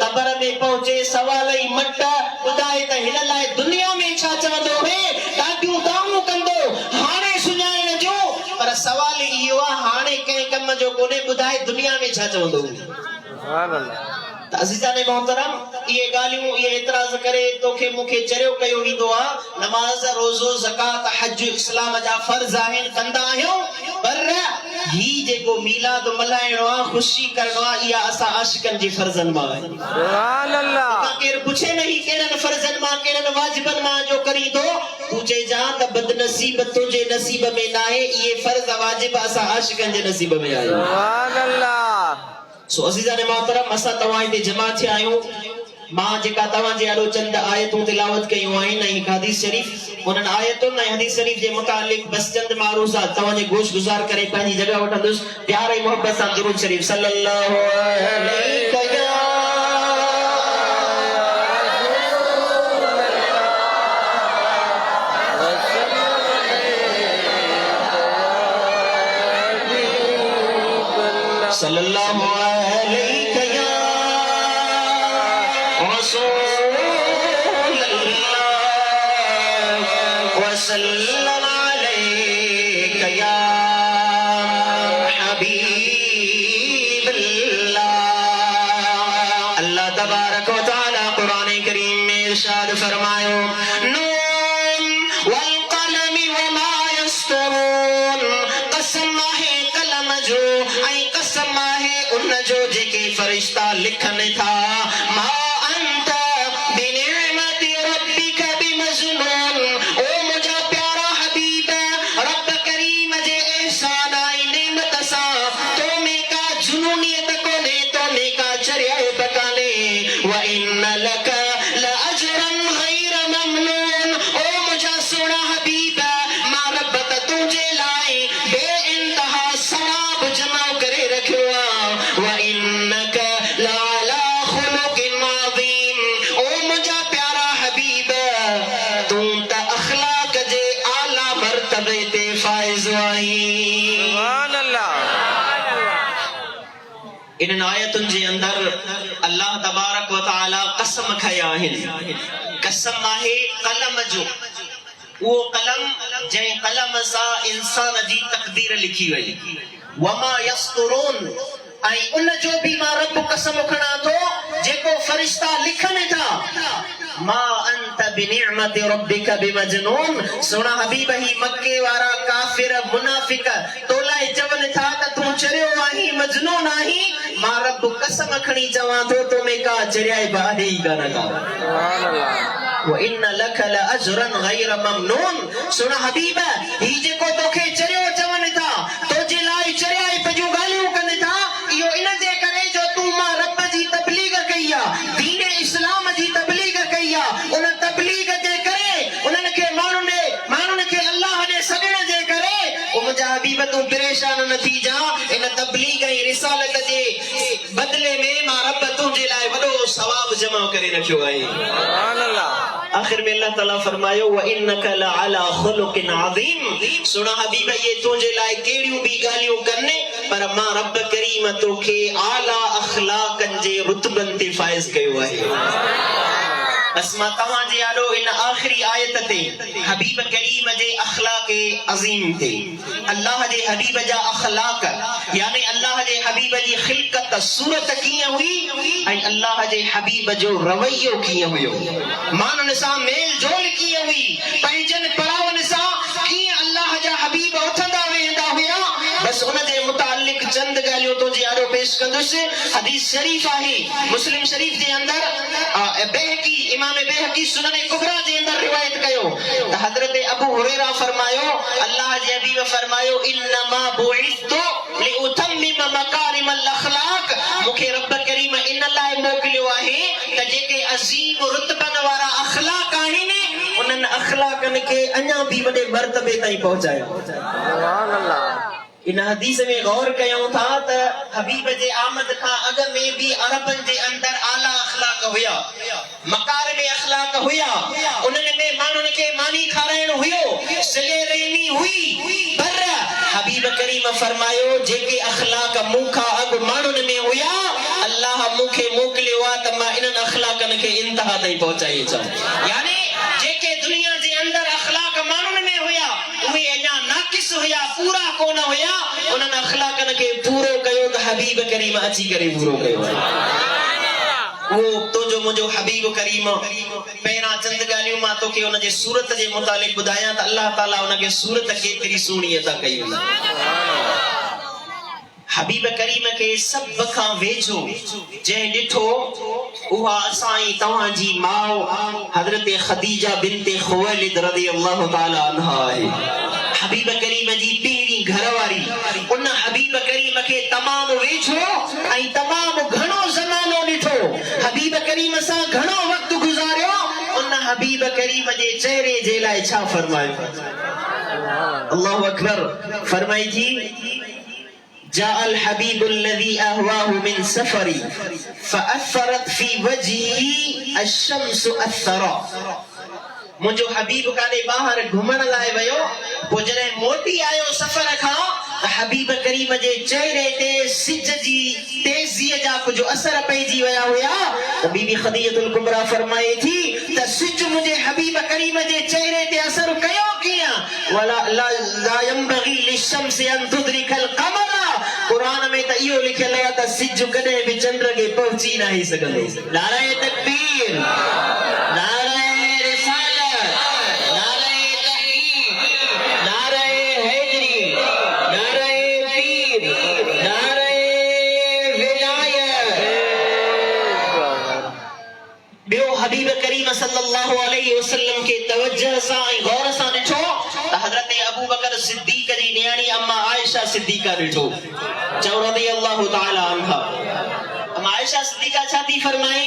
क़बर में पहुचे सवाल ई मट ॿुधाए त हिन लाइ दुनिया में छा चवंदो हुए, ॾाढियूं दाऊं कंदो हाणे सुञाइण जो, पर सवाल इहो आहे हाणे कंहिं कम जो कोन्हे, ॿुधाए दुनिया में छा चवंदो हुए। सुभान अल्लाह। त अज़ीज़ान मोहतरम इहे ॻाल्हियूं इहे एतिराज़ करे तोखे मूंखे चरियो कयो वेंदो आहे नमाज़ रोज़ो ज़कात हज इस्लाम जा फर्ज़ आहिनि कंदा आहियूं, पर ही जेको मीलाद मल्हाइणो आहे ख़ुशी करणो आहे इहा असां आशिकनि जे फर्ज़नि मां आहे। सुभान अल्लाह। केरु पुछे नहीं कहिड़नि फर्ज़नि मां कहिड़नि वाजिबनि मां जो करी थो, तूं चइजां त बदनसीब तुंहिंजे नसीब में न आहे, इहे फर्ज़ वाजिब असां आशिकनि जे नसीब में आहे। सुभान अल्लाह। सो अज़ीज़ान मोहतरम असां तव्हां हिते जमा थिया आहियूं, मां जेका तव्हांजे आॾो चंद आयतूं तिलावत कयूं आहिनि ऐं हदीस शरीफ़ उन्हनि आयतुनि ऐं हदीस शरीफ़ जे मुतालिक़ बस चंद मारूज़ा तव्हांजे गोश गुज़ार करे पंहिंजी जॻह वठंदुसि। प्यार ऐं मोहब्बत सां दुरूद शरीफ़ सल्लल्लाहु अलैहि या सल्लल्लाहु अलैहि या रसूल अल्लाह वसल्लम अलैका या हबीब अल्लाह। अल्लाह तबारक व तआला कुरान करीम में इरशाद फरमायो नून वल कलम वमा यस्तरून, कसम है कलम जो ऐं कसम है उन जो जेके फरिश्ता लिखनि था, मा अंत बिनिअमति रब्बिक बिमजनून, ओ मुंहिंजा प्यारा हबीब रब करीम जे एहसान ऐं नेमत सां तो में का जुनूनियत कोन्हे, तो में का चरियाप कान्हे, व इन लक लअजरन गैर ममनून, ओ मुंहिंजा सुहिणा हबीब मां रब त तुंहिंजे लाइ बेइंतहा सवाब जमा करे रखियो आहे, व इन्नक लअला खुलुकिन अज़ीम, ओ मुंहिंजा प्यारा हबीब तूं त अखलाक जे आला मर्तबे ते फाइज़ आहीं। सुभान अल्लाह। इन आयतुनि जे अंदर अल्लाह तबारक व तआला कसम खया आहिनि। कसम आहे कलम जो, उहो कलम जंहिं कलम सां इंसान जी तक़दीर लिखी वई, वमा यस्तुरून, ऐं उन जो बि मां रब कसम खणा थो जेको फरिश्ता लिखनि था, मा अंत बिनिअमति रब्बिक बिमजनून, सुहिणा हबीब ही मक्के वारा काफिर मुनाफिक तो लाइ चवनि था त तूं चरियो आहीं मजनून आहीं, मां रब कसम खणी चवां थो तो में का चरियाइब आहे ई कान का। सुभान अल्लाह। व इन लक लअजरन गैर ममनून, सुहिणा हबीब ही जेको तोखे चरियो चवनि था, तोजे लाइ चरियाइब जूं ॻाल्हियूं कनि था, इहो इन जे करे जो तूं मां रब जी तबलीग कई आहे, दीन इस्लाम जी तबलीग कई आहे, उन तबलीग जे करे उन्हनि खे माण्हुनि खे अल्लाह जे सॾण जे करे ओ मुंहिंजा हबीब तूं परेशान न थी जा, इन तबलीग ऐं रिसालत जे बदले में मां रब तुंहिंजे लाइ वॾो सवाब जमा करे रखियो आहे। सुभान अल्लाह। आखिर में अल्लाह ताला फरमायो व इन्नक लअला खुलुकिन अज़ीम, सुहिणा हबीब ये तुंहिंजे लाइ कहिड़ियूं बि ॻाल्हियूं कनि, पर मां रब करीम तोखे आला अखलाकनि जे रुतबनि ते फाइज़ कयो आहे। बस मां तव्हांजे आॾो इन आख़िरी आयत ते हबीब करीम जे अखलाक अज़ीम ते, अल्लाह जे हबीब जा अखलाक यानी अल्लाह जे हबीब जी खिलकत सूरत कीअं हुई ऐं अल्लाह जे हबीब जो रवैयो कीअं हुयो, माण्हुनि सां मेल जोल कीअं हुई, पंहिंजनि परावनि सां कीअं अल्लाह जा हबीब उथंदा वेहंदा बस उन जे मुतालिक चंद ॻाल्हियूं तो जे आरो पेश कंदुसि। हदीस शरीफ आहे मुस्लिम शरीफ जे अंदर बेहकी इमाम बेहकी सुनन कुबरा जे अंदर रिवायत कयो त हजरत अबू हुरैरा फरमायो अल्लाह जे हबीब फरमायो इन्नमा बुइस्तु लिउतम्मिम मकारिमल अखलाक मूंखे रब करीम इन लाइ मोकिलियो आहे त जेके अज़ीम रुतबन वारा अखलाक आहिनि उन्हनि अखलाकनि खे अञा भी वॾे मर्तबे ताईं पहुचायो। सुभान अल्लाह। इन हदीस में गौर कयूं था त हबीब जे आमद खां अॻ में भी अरबन जे अंदर आला अखलाक हुया, मकारिम अखलाक हुया, उन्हनि में माण्हुनि खे मानी खाराइण हुयो, सिले रहमी हुई, पर हबीब करीम फरमायो जेके अखलाक मूंखां अॻ माण्हुनि में हुया अल्लाह मूंखे मोकिलियो आहे त मां इन्हनि अखलाकनि खे इंतहा ताईं पहुचाए अचां। यानी जेके दुनिया जे अंदर अखलाक माण्हुनि में हुया उहे अञा नाक़िस हुया, पूरा कोन हुया, उन्हनि अखलाकनि खे पूरो कयो त हबीब करीम अची करे पूरो कयो। वो तुंहिंजो मुंहिंजो हबीब करीम पहिरां चंद ॻाल्हियूं मां तोखे उन जे सूरत जे मुतालिक ॿुधायां त अल्लाह ताला उनखे सूरत केतिरी सुहिणी अता कई। हबीब करीम के सब खां वेझो जंहिं ॾिठो उहा असां तव्हांजी माउ हज़रत खदीजा बिन्ते खुवैलिद रज़ियल्लाहु ताला अन्हा आहे। हबीब करीम जी पहिरीं घरवारी उन हबीब करीम के तमाम वेझो ऐं तमाम घणो ज़मानो ॾिठो, हबीब करीम सां घणो वक्त गुज़ारियो, उन हबीब करीम जे चेहरे जे लाइ छा फरमायो? अल्लाहु अकबर। फरमाई थी जाअल हबीबुल लज़ी अहवाहु मिन सफरी फअथरत फी वजही अशम्स अथरा। मुंहिंजो हबीब काॾे ॿाहिरि घुमण लाइ वियो, पोइ जॾहिं मोटी आयो सफ़र खां त हबीब करीम जे चेहरे ते सिज जी तेज़ीअ जा कुझु असर पइजी विया हुया त बीबी खदीजतुल कुबरा फरमाए थी त सिज मुंहिंजे हबीब करीम जे चेहरे ते असर कयो कीअं? वला ला यंबगी लिशम्स अन तुदरिकल क़मर। कुरान में त इहो लिखियल आहे त सिज कॾहिं बि चंड खे पहुची न सघंदो। नारे तकबीर, नारे हबीब करीम सल्लल्लाहु अलैहि वसल्लम के तवज्जुह सां ऐं गौर सां ॾिठो त हज़रत अबू बकर सिद्दीक़ जी न्याणी अम्मा आयशा सिद्दीक़ा ॾिठो। चओ रज़ियल्लाहु ताला अन्हा। अम्मा आयशा सिद्दीक़ा छा थी फरमाए?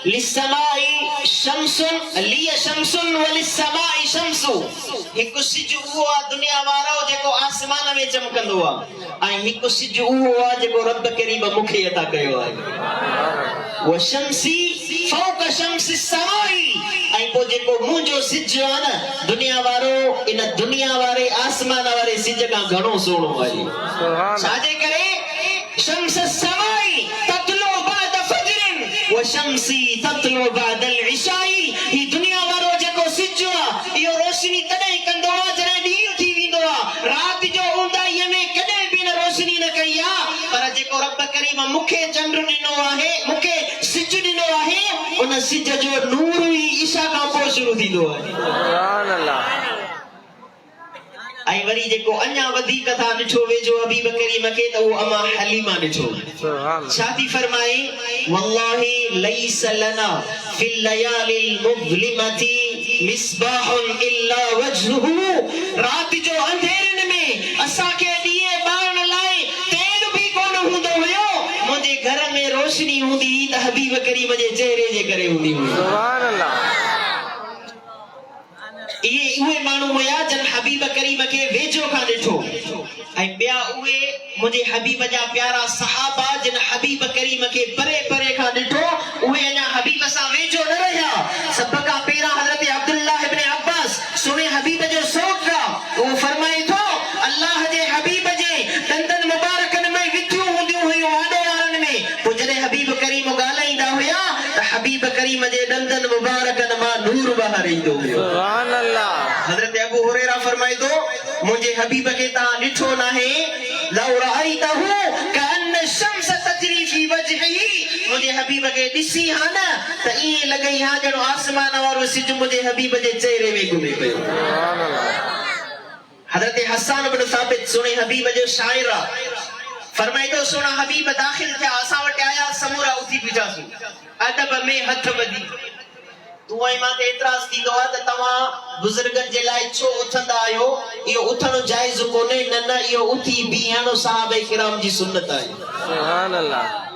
लिस्समाई शम्सुन लिय शम्सुन व लिस्समाई शम्सु। हिकु सिज उहो आहे दुनिया वारो जेको आसमान में चमकंदो आहे ऐं हिकु सिज उहो आहे जेको रब करीम मूंखे अता कयो आहे। वो शम्सी फौक शम्स समाई। ऐं पोइ जेको मुंहिंजो सिज आहे न दुनिया वारो इन दुनिया वारे आसमान वारे सिज खां घणो सुहिणो आहे। छाजे करे? शम्स समाई ततलो बाद फजरिन व शम्सी ततलो बाद अल इशाई। ही दुनिया वारो जेको सिज आहे इहो रोशनी तॾहिं कंदो आहे जॾहिं ॾींहुं थी वेंदो आहे। राति जो ऊंदाईअ में कॾहिं बि न रोशनी न कई आहे, पर जेको रब करीम मूंखे चंड ॾिनो आहे, मूंखे सिज ॾिनो आहे, उन सिज जो नूर ई ईशा खां पोइ शुरू थींदो आहे। सुभान अल्लाह। ऐं वरी जेको अञा वधीक था ॾिठो वेझो हबीब करीम खे त उहो अमा हलीमा ॾिठो। छा थी फरमाए? वल्लाहि लैस लना फिल लयालिल मुज़लिमति मिसबाहुन इल्ला वजहुहु। राति जो अंधेरनि में असांखे ॾींहुं ॿारण लाइ तेल बि कोन हूंदो हुयो, मुंहिंजे घर में रोशनी हूंदी त हबीब करीम जे चेहरे जे करे हूंदी हुई। सुभान अल्लाह। इहे उहे माण्हू हुया जन हबीब करीम खे वेझो खां ॾिठो ऐं ॿिया उहे मुंहिंजे हबीब जा प्यारा सहाबा जिन हबीब करीम खे परे परे खां ॾिठो उहे अञा हबीब सां वेझो न रहिया। सभ खां पहिरां हज़रत अब्दुल्लाह इब्न अब्बास सुने हबीब जो सौट आहे, उहो फरमाए थो अल्लाह जे हबीब जे दंदन मुबारकनि में विथियूं हूंदियूं हुयूं आॾे वारनि में। पोइ जॾहिं हबीब करीम ॻाल्हाईंदा हुया त हबीब करीम जे दंदन मुबारकनि मां नूर ॿाहिरि ईंदो हुयो। सुभान अल्लाह। हज़रत अबू हुरैरा फरमाए थो मुंहिंजे हबीब खे तव्हां ॾिठो नाहे, लौ रअयतहु कअन्न शम्स तजरी फी वजहिही। मुंहिंजे हबीब खे ॾिसी हा न त ईअं लॻई हा ॼणो आसमान वारो सिज मुंहिंजे हबीब जे चेहरे में घुमे पियो। हजरत हसन बिन साबित सुने हबीब जो शायर फरमाए तो सुना हबीब दाखिल थे असा वटे आया समूरा उथी बीठासू अदब में हथ वधी तू आई मां ते एतराज थी दो त तवा बुजुर्गन जे लाए छो उथंदा आयो यो उथणो जायज कोने न न यो उथी बीहणो साहबे किराम जी सुन्नत आहे सुभान अल्लाह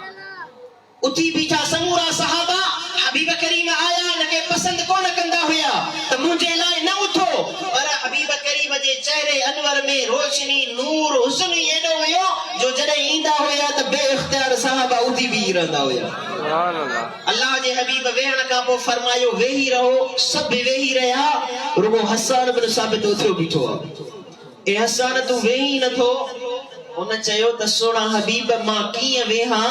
उथी बीठा समूरा सहाबा हबीब करीम आया न के पसंद कोन कंदा हुया त मुझे लाए न उठो पर हबीब करीम जे चेहरे अनवर में रोशनी नूर हुस्न एडो हुयो जो जडे ईंदा हुया त बे इख्तियार सहाबा उथी भी रहंदा हुया सुभान अल्लाह अल्लाह जे हबीब वेहण का पो फरमायो वेही रहो सब वेही रहा रुगो हसन बिन साबित उथियो बीठो ए हसन तू वेही न थो उन चयो त सोना हबीब मां कीअं वेहा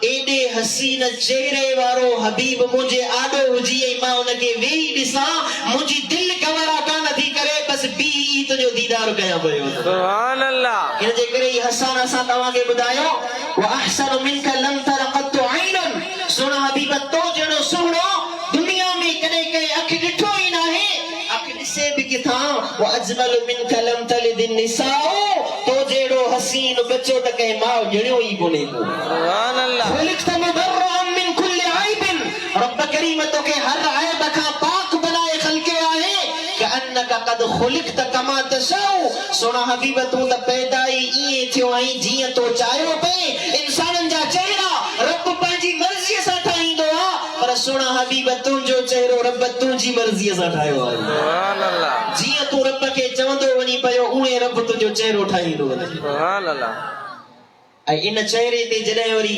एडे हसीन चेहरे वारो हबीब मुझे आडो हुजी मां उनके वेही दिसा मुझी दिल गवरा कान थी करे बस बी तुजो दीदार कया पयो सुभान अल्लाह इन जे करे हसन असा तवा के बुधायो व अहसन मिनका लम तर qat aynun सोना हबीब तो जणो सुणो दुनिया में कदे के अख डिठो ही ना है अख दिसे भी किथा व अजमल मिनका लम तलिद निसाओ तो जेड़ो हसीन बच्चो त के मां जणियो ही कोने को सुभान अल्लाह खलिक़त मुबर्रअन मिन कुल्ली आइबिन रब करीम तो के हर ऐब का पाक बनाए खलके आए कि अन्नका कद खलिक़त कमा तशाउ सोना हबीब तू त पैदाई ई थियो आई जिए तो चायो पे इंसान जा चेहरा रब पाजी मर्जी सा ठाईंदो आ पर सोना हबीब तुंजो चेहरो रब तुंजी मर्जी सा ठायो आ सुभान अल्लाह जिए तू रब के चवंदो वनी पयो उए रब तुंजो चेहरो ठाईंदो सुभान अल्लाह ऐं इन चेहरे ते जॾहिं वरी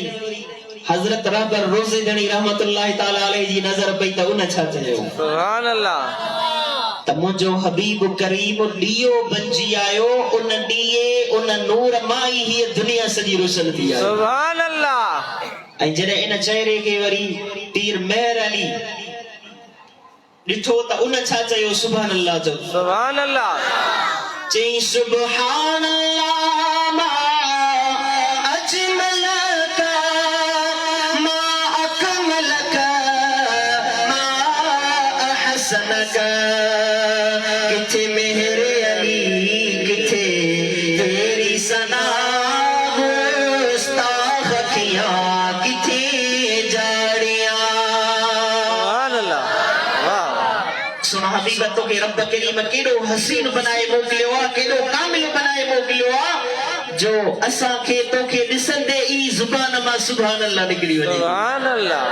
हज़रत रबर रोज़ेदणी रहमतुल्लाहि ताला अलैहि जी नज़र पई त उन छा चयो सुभान अल्लाह त मुंहिंजो हबीब करीम ॾीओ बणिजी आयो उन ॾीए उन नूर मां ई हीअ दुनिया सॼी रोशन थी आहे सुभान अल्लाह ऐं जॾहिं इन चेहरे खे वरी पीर मेहर अली ॾिठो त उन छा चयो सुभान अल्लाह जो सुभान अल्लाह चई सुभान अल्लाह मा अजमलक मा अकमलक मा अहसनक किथे मेहर अली किथे तेरी सना गुस्ताख किया किथे जाड़िया सुभान अल्लाह वाह सुना हबीब तो के रब करीम केडो हसीन बनाए मोकलियो आ केडो कामिल बनाए मोकलियो आ जो असा के तो के दिसंदे ई जुबान मा सुभान अल्लाह निकली वने सुभान अल्लाह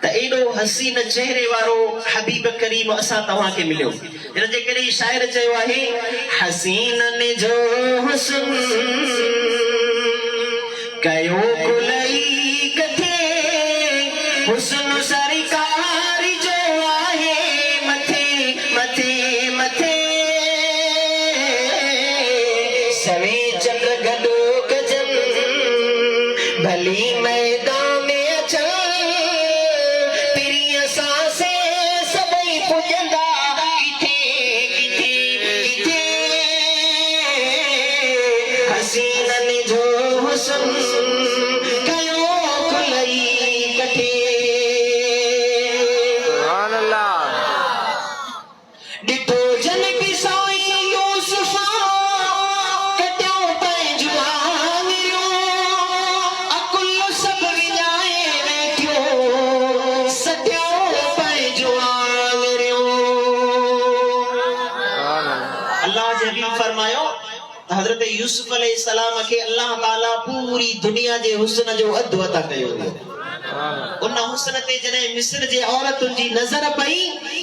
त एडो हसीन चेहरे वारो हबीब करीम असा तवा के मिलियो इन जे करे शायर चयो आहे हसीनन जो हुस्न कयो कुलई कथे हुस्न सरकार जो आहे मथे मथे मथे सवे चंद्र गडो गजन भली मैदान में अचन प्रिय सांसे सबई पुजंदा किथे किथे किथे हसीनन जो हुस्न कयो कुलई कथे सुभान अल्लाह डिठो जन पिसाई यूसुफा कटियो पंहिंजो आङिरियो अकुल सभु विञाए वेठियो सटियो पंहिंजो आङिरियो सुभान अल्लाह अल्लाह जे हबीब फरमायो त हज़रत यूसुफ अलैहिस्सलाम खे अल्लाह ताला पूरी दुनिया जे हुस्न जो अधु अता कयो उन हुस्न ते जॾहिं मिस्र जे औरतुनि जी नज़र पई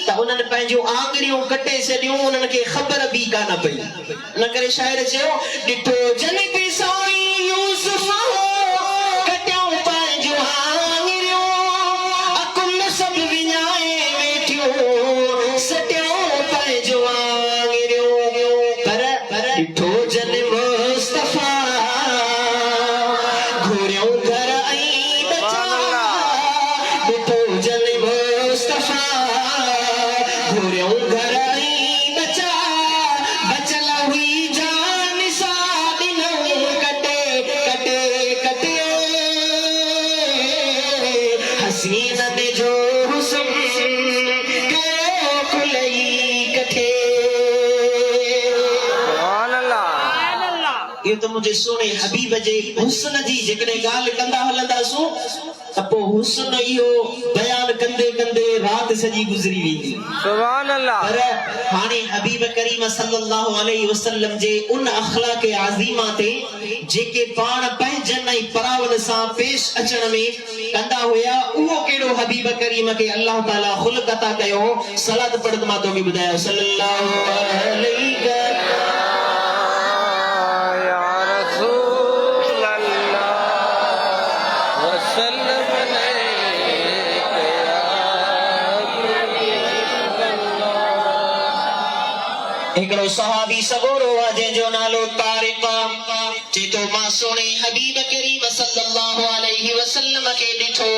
त उन्हनि पंहिंजो आङिरियूं कटे छॾियूं उन्हनि खे ख़बर बि कान पई इन करे शाइर चयो ॾिठो जन पिसाई यूसुफ कटियो पंहिंजो आङिरियूं अकुल सभु विञाए वेठियो सटियो पंहिंजो आङिरियूं पर ॾिठो जन मुस्तफा घुरियूं घर ऐं बचा ॾिठो जन मुस्तफा घुरियूं घर ऐं बचा बचल हुई जान सा ॾिनऊं कटे कटे कटे हसीनन जो हुस्न कयो कुलई कथे त मुझे सोने हबीब जे हुस्न जी जेकॾहिं ॻाल्हि कंदा हलंदासूं त पोइ हुस्न इहो बयान कंदे कंदे रात सॼी गुज़री वेंदी। सुभान अल्लाह। पर हाणे हबीब करीम सल्लल्लाहु अलैहि वसल्लम जे उन अखलाक आज़ीमा ते जेके पाण पंहिंजनि ऐं परावन सां पेश अचण में कंदा हुया, उहो कहिड़ो हबीब करीम खे अल्लाह ताला ख़ुल्क़ अता कयो। सलात पढ़त मां तोखे ॿुधायो सल्लल्लाहु अलैहि या रसूल अल्लाह वसल्लम अलैका या हिकिड़ो सहाबी सगोरो आहे जंहिंजो नालो तारिक चए थो मां सोने हबीब करीम सल्लल्लाहु अलैहि वसल्लम खे ॾिठो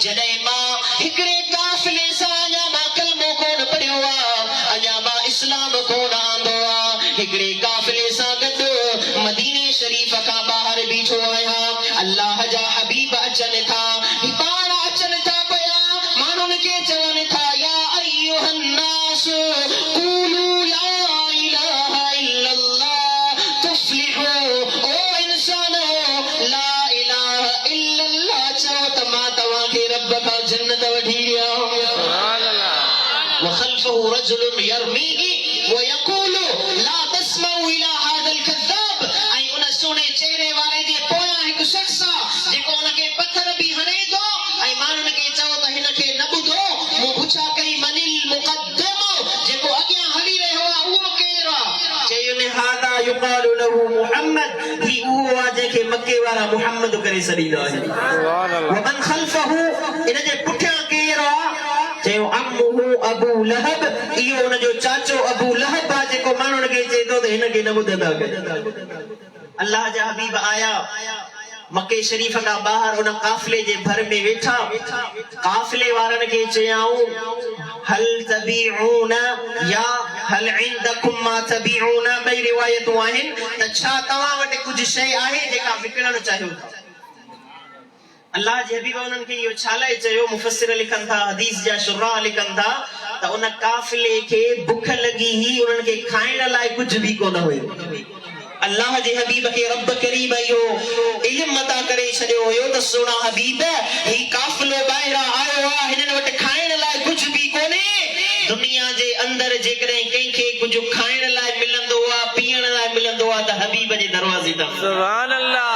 जॾहिं मां हिकिड़े काफ़िले सां अञा मां कलमो कोन पढ़ियो आहे, अञा मां इस्लाम कोन आंदो आहे, हिकिड़े काफ़िले सां गॾु मदीने शरीफ़ खां ॿाहिरि बीठो आहियां। अल्लाह जा हबीब अचनि था, पाण अचनि था पिया, माण्हुनि खे चवनि था या अय्युहन नास क़ूलू ला इलाहा इल्लल्लाह तुफ्लिहू, ओ इंसानो ला इलाहा इल्लल्लाह चओ त मां तव्हांखे रब खां जन्नत वठी ॾियां। सुभान अल्लाह। वखल्फहु रजुलुन यरमीही वयक़ूलु ला तस्मऊ इला हादल कज़्ज़ाब, ऐं उन सुहिणे चेहरे वारे जे पोयां हिकु शख़्स आहे जेको उनखे पथर बि हणे थो ऐं माण्हुनि खे चओ त हिन खे न ॿुधो। मूं पुछा कई मनिल मुक़द्दम, जेको अॻियां हली रहियो आहे उहो केरु आहे? चयुनि हादा युक़ालु लहू मुहम्मद, ही उहो आहे जंहिंखे मके वारा मुहम्मद करे छॾींदा आहिनि। सुभान अल्लाह। वमन ख़ल्फहु, इन जे पुठियां केरु आहे? चयो अम्मुहु अबू लहब, इहो उनजो चाचो अबू लहब आहे जेको माण्हुनि खे चए थो त हिन खे न ॿुधंदा कयो। अल्लाह जा हबीब आया मके शरीफ़ खां ॿाहिरि उन काफ़िले जे भर में वेठा, काफ़िले वारनि खे चयाऊं हल तबीऊन या हल इंदकुम मा तबीऊन, ॿई रिवायतूं आहिनि त छा तव्हां वटि कुझु शइ आहे जेका विकिणणु चाहियो था? अल्लाह जे हबीब उन्हनि खे इहो छा लाइ चयो? मुफ़स्सिर लिखनि था, हदीस जा शुरा लिखनि था त उन काफ़िले खे बुख लॻी ही उन्हनि खे खाइण लाइ कुझु बि कोन हुयो। अल्लाह जे हबीब खे रब करीम इहो इल्म अता करे छॾियो हुयो त सोना हबीब ही काफ़िलो ॿाहिरां आयो आहे, हिननि वटि खाइण लाइ कुझु बि कोन्हे। दुनिया जे अंदरि जेकॾहिं कंहिंखे कुझु खाइण लाइ मिलंदो आहे, पीअण लाइ मिलंदो आहे त हबीब जे दरवाज़े तां। सुभान अल्लाह।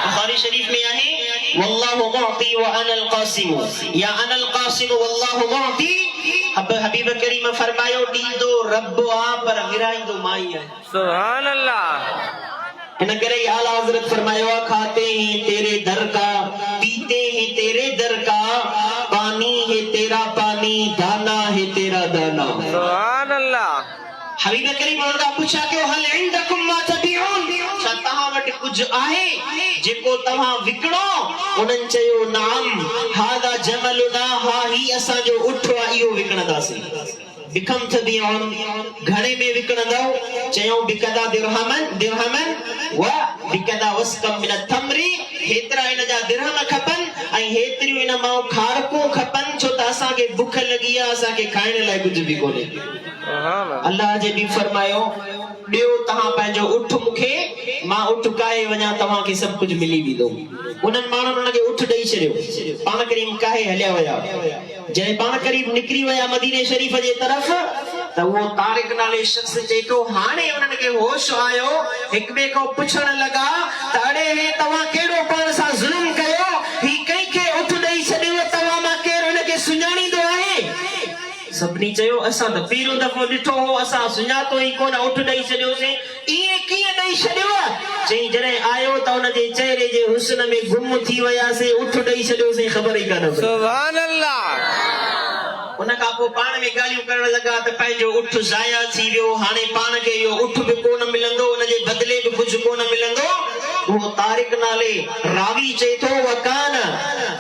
बुखारी शरीफ में आहे वल्लाहु मुअती व अनल क़ासिम, या अनल क़ासिम वल्लाहु मुअती। अब हबीब करीम फरमायो ॾींदो रब आहे पर विराईंदो मां ई आहियां। सुभान अल्लाह। इन करे आला हज़रत फरमायो खाते ही तेरे दर का, पीते ही तेरे दर का, पानी है तेरा पानी, दाना है तेरा दाना। सुभान अल्लाह। हबीब करीम उनखां पुछा कयो हल इंदकुम मा तबीऊन, छा तव्हां वटि कुझु आहे जेको तव्हां विकिणो? उन्हनि चयो नाम हादा जमलुना, हा ही असांजो उठ आहे, इहो विकिणंदासीं। बिकम तबीऊन, घणे में विकिणंदव? चयो बिकदा दिरहमन व बिकदा वस्कम मिन तमरी, हेतिरा इन जा दिरहम खपनि ऐं हेतिरियूं इन मां खारकूं खपनि, छो त असांखे बुख लॻी आहे, असांखे खाइण लाइ कुझु बि कोन्हे। अल्लाह जे बि फरमायो ॾियो तव्हां पंहिंजो उठ मूंखे, मां उठ काए वञा, तव्हांखे सभु कुझु मिली वेंदो। उन्हनि माण्हुनि उनखे उठ ॾेई छॾियो, पाण करीम काहे हलिया विया। जॾहिं पाण करीब निकिरी विया मदीने शरीफ़ जे तरफ़ त उहो तारिक नाले शख़्स चए थो हाणे उन्हनि खे होश आयो, हिक ॿिए खां पुछण लॻा त अड़े हे तव्हां कहिड़ो पाण सां ज़ुल्म कयो, ही कंहिंखे उठ ॾेई छॾियो, तव्हां मां केरु हुनखे सुञाणींदो आहे? सभिनी चयो असां त पहिरियों दफ़ो ॾिठो हो, असां सुञातो ई कोन, उठ ॾेई छॾियोसीं। इएं कीअं ॾेई छॾियो? चई जॾहिं आयो त हुनजे चेहरे जे हुस्न में गुम थी वियासीं, उठ ॾेई छॾियोसीं, ख़बर ई कान पई। सुभान अल्लाह। उन खां पोइ पाण में ॻाल्हियूं करण लॻा त पंहिंजो उठ ज़ाया थी वियो, हाणे पाण खे इहो उठ बि कोन मिलंदो, उनजे बदिले बि कुझु कोन मिलंदो। उहो तारिक नाले रावी चए थो वकान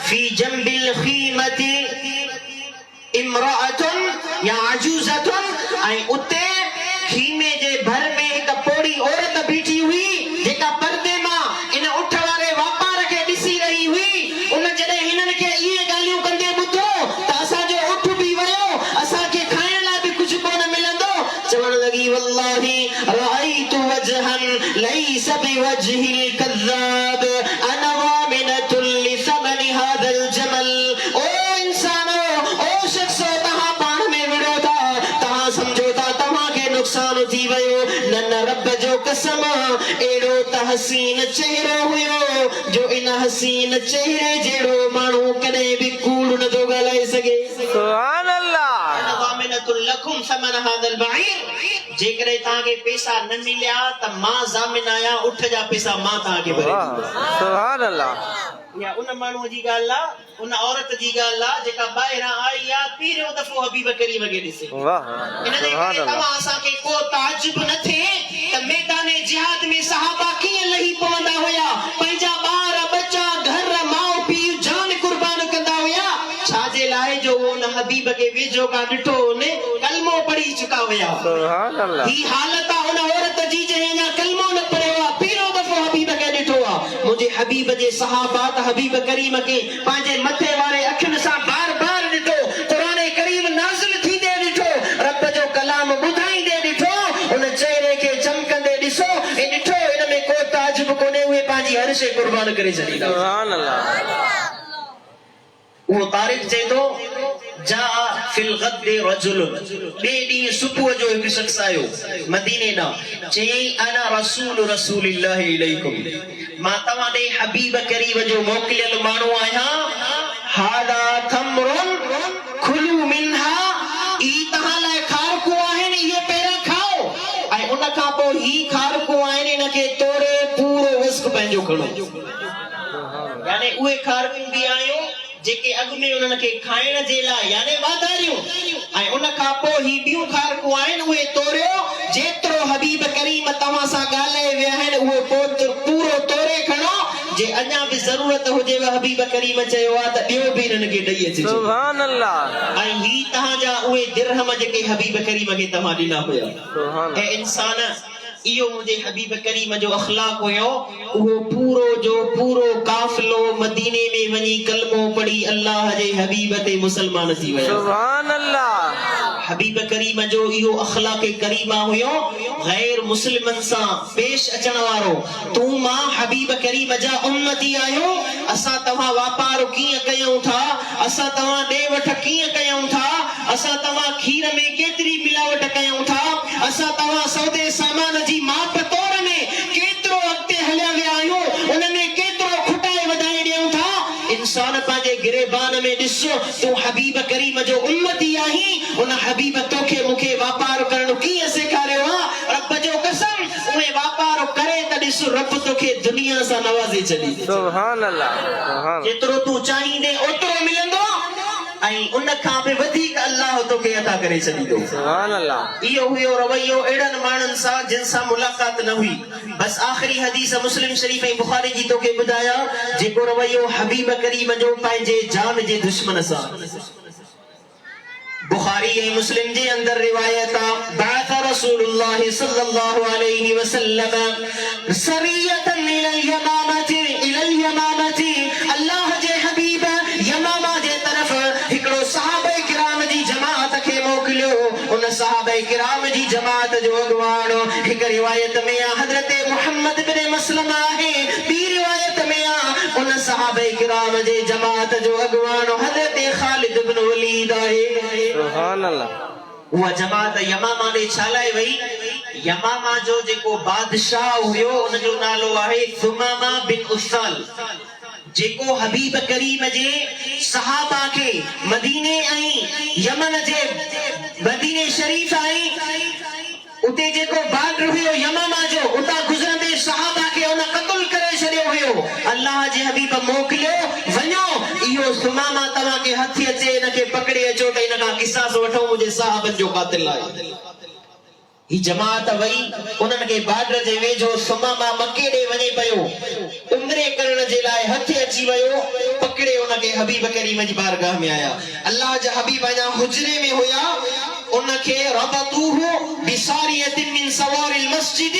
फी जंबिल खीमती इमराअतुन या अजूज़तुन, ऐं उते खीमे जे भर में हिकु पोड़ी औरत बीठी हुई जेका पर्दे मां इन उठ वारे वापार खे ॾिसी रही हुई। उन जॾहिं हिननि खे इहे ॻाल्हियूं कंदे ॿुधो त असांजो उठ बि वियो, असांखे खाइण लाइ बि कुझु कोन मिलंदो, चवण लॻी वल्लाही रअयतु वजहन लैस बिवजही हसीन चेहरो हुयो जो इन हसीन चेहरे जेड़ो माण्हू कॾहिं बि कूड़ नथो ॻाल्हाए सघे। सुभान अल्लाह। ज़ामिनतुल लकुम समन हादल बईर, जेकॾहिं तव्हांखे पैसा न मिलिया त मां ज़ामिन आहियां, उठ जा पैसा मां तव्हांखे भरे ॾींदुमि। सुभान अल्लाह। या उन माण्हूअ जी ॻाल्हि आहे, उन औरत जी ॻाल्हि आहे जेका ॿाहिरां आई आहे पहिरियों दफ़ो हबीब करीम खे ॾिसे। वाह इन जे करे तव्हां असांखे को ताजुब न थिए त मैदान जिहाद में सहाबा कीअं लही पवंदा हुया, पंहिंजा ॿार बच्चा घर माउ पीउ जान कुर्बान कंदा हुया। छाजे लाइ जो उन हबीब खे वेझो खां ॾिठो ने कलमो पढ़ी चुका हुया। सुभान अल्लाह। ही हालत आहे उन औरत जी जंहिं अञा कलमो न पढ़ियो आहे, पहिरियों दफ़ो हबीब खे ॾिठो आहे। मुंहिंजे हबीब जे सहाबा त हबीब करीम खे पंहिंजे मथे वारे अखियुनि सां बार बार ॾिठो, क़ुरान करीम नाज़िल थींदे ॾिठो, रब जो कलाम ॿुधाईंदे ॾिठो, उन चेहरे खे चमकंदे ॾिसो ऐं ॾिठो इन में को ताजुब कोन्हे, उहे पंहिंजी हर शइ कुर्बान करे छॾींदा। सुभान अल्लाह। वो तारिक चए थो जा फिल गद्दे रजुलुन, ॿिए ॾींहुं सुबुह जो हिकु शख़्स आयो मदीने ॾांहुं, चयईं अना रसूल रसूलिल्लाहि इलैकुम, मां तव्हां ॾे हबीब करीम जो मोकिलियल माण्हू आहियां। हादा थमरुन खुलू मिनहा, ई तव्हां लाइ खारकू आहिनि, इहे पहिरियां खाओ ऐं उन खां पोइ ही खारकू आहिनि, इन खे तोड़े पूरो विस्क पंहिंजो खणो। यानी उहे खारकू बि आहियूं जेके अॻु में उन्हनि खे खाइण जे लाइ यानी वाधारियूं, ऐं उन खां पोइ ही ॿियूं खारकूं आहिनि, उहे तोड़ियो। जेतिरो हबीब करीम तव्हां सां ॻाल्हाए विया आहिनि उहो पूरो तोड़े खणो, जे अञा बि ज़रूरत हुजेव हबीब करीम चयो आहे त ॿियो बि हिननि खे ॾेई अचिजो। सुभान अल्लाह। ऐं ही तव्हांजा उहे दिरहम जेके हबीब करीम खे तव्हां ॾिना हुया। सुभान ऐं इंसान इहो मुंहिंजे हबीब करीम जो अखलाक हुयो, उहो पूरो जो पूरो काफ़िलो मदीने में वञी कलमो पढ़ी अल्लाह जे हबीब ते मुसलमान थी विया। सुभान अल्लाह। हबीब करीम जो इहो अखलाक करीमा हुयो, गैर मुस्लिमन सां पेश अचण वारो। तूं मां हबीब करीम जा उम्मती आहियो, असां तव्हां वापार कीअं कयूं था, असां तव्हां ॾे वठ कीअं कयूं था, असां तव्हां खीर में केतिरी मिलावट कयूं था, असां तव्हां सौदे सामान जी माप तोड़ में केतिरो अॻिते हलिया विया आहियूं, उन में केतिरो खुटाए वधाए ॾियूं था। इंसान पंहिंजे गिरेबान में ॾिसो, तूं हबीब करीम जो उम्मती आहीं, उन हबीब तोखे मूंखे वापार करणु कीअं सेखारियो आहे। रब जो कसम, उहे वापार करे त ॾिस रब तोखे दुनिया सां नवाज़े छॾी। सुभान अल्लाह। जेतिरो तूं चाहींदे ओतिरो मिलंदो ऐं उन खां बि वधीक अल्लाह तोखे अता करे छॾींदो। सुभान अल्लाह। इहो हुयो रवैयो अहिड़नि माण्हुनि सां जिन सां मुलाक़ात न हुई। बस आख़िरी हदीस मुस्लिम शरीफ ऐं बुखारी जी तोखे ॿुधाया, जेको रवैयो हबीब करीम जो पंहिंजे जान जे दुश्मन सां। बुखारी ऐं मुस्लिम जे अंदर रिवायत आहे, बाअथ रसूलुल्लाह सल्लल्लाहु अलैहि वसल्लम सरियतन इलल यमामती, अल्लाह जे हबीब यमामा जे तरफ़ हिकिड़ो सहाबाए किराम जी जमात खे मोकिलियो। उन सहाबाए किराम जी जमात जो अॻुवाण हिक रिवायत में आहे हज़रत मुहम्मद बिन मसलमा आहे, ॿी रिवायत में आहे उन सहाबाए किराम जे जमात जो अॻुवाण हज़रत ख़ालिद बिन वलीद आहे। सुभान अल्लाह। उहा जमात यमामा ॾे छा लाइ वई? यमामा जो जेको बादशाह हुयो उन जो नालो आहे सुमामा बिन उसाल, जेको हबीब करीम जे सहाबा खे मदीने ऐं यमन जे मदीने शरीफ आई, उते जेको बादर हुयो यमामा जो, उतां गुज़रंदे सहाबा खे उन क़त्ल करे छॾियो हुयो। अल्लाह जे हबीब मोकिलियो, वञो इहो सुमामा तव्हांखे हथी अचे, हिनखे पकड़े अचो त हिन खां क़िसास वठो, मुंहिंजे साहबनि जो क़ातिल आहे। ही जमात वई, उन्हनि खे बाडर जे वेझो सुमामा मके ॾे वञे पियो, उमरे करण जे लाइ हथ अची वियो, पकड़े उनखे हबीब करीम जी बारगाह में आया। अल्लाह जा हबीब अञा हुजरे में हुया, उनखे रबतूहु बिसारियतिन मिन सवारिल मस्जिद,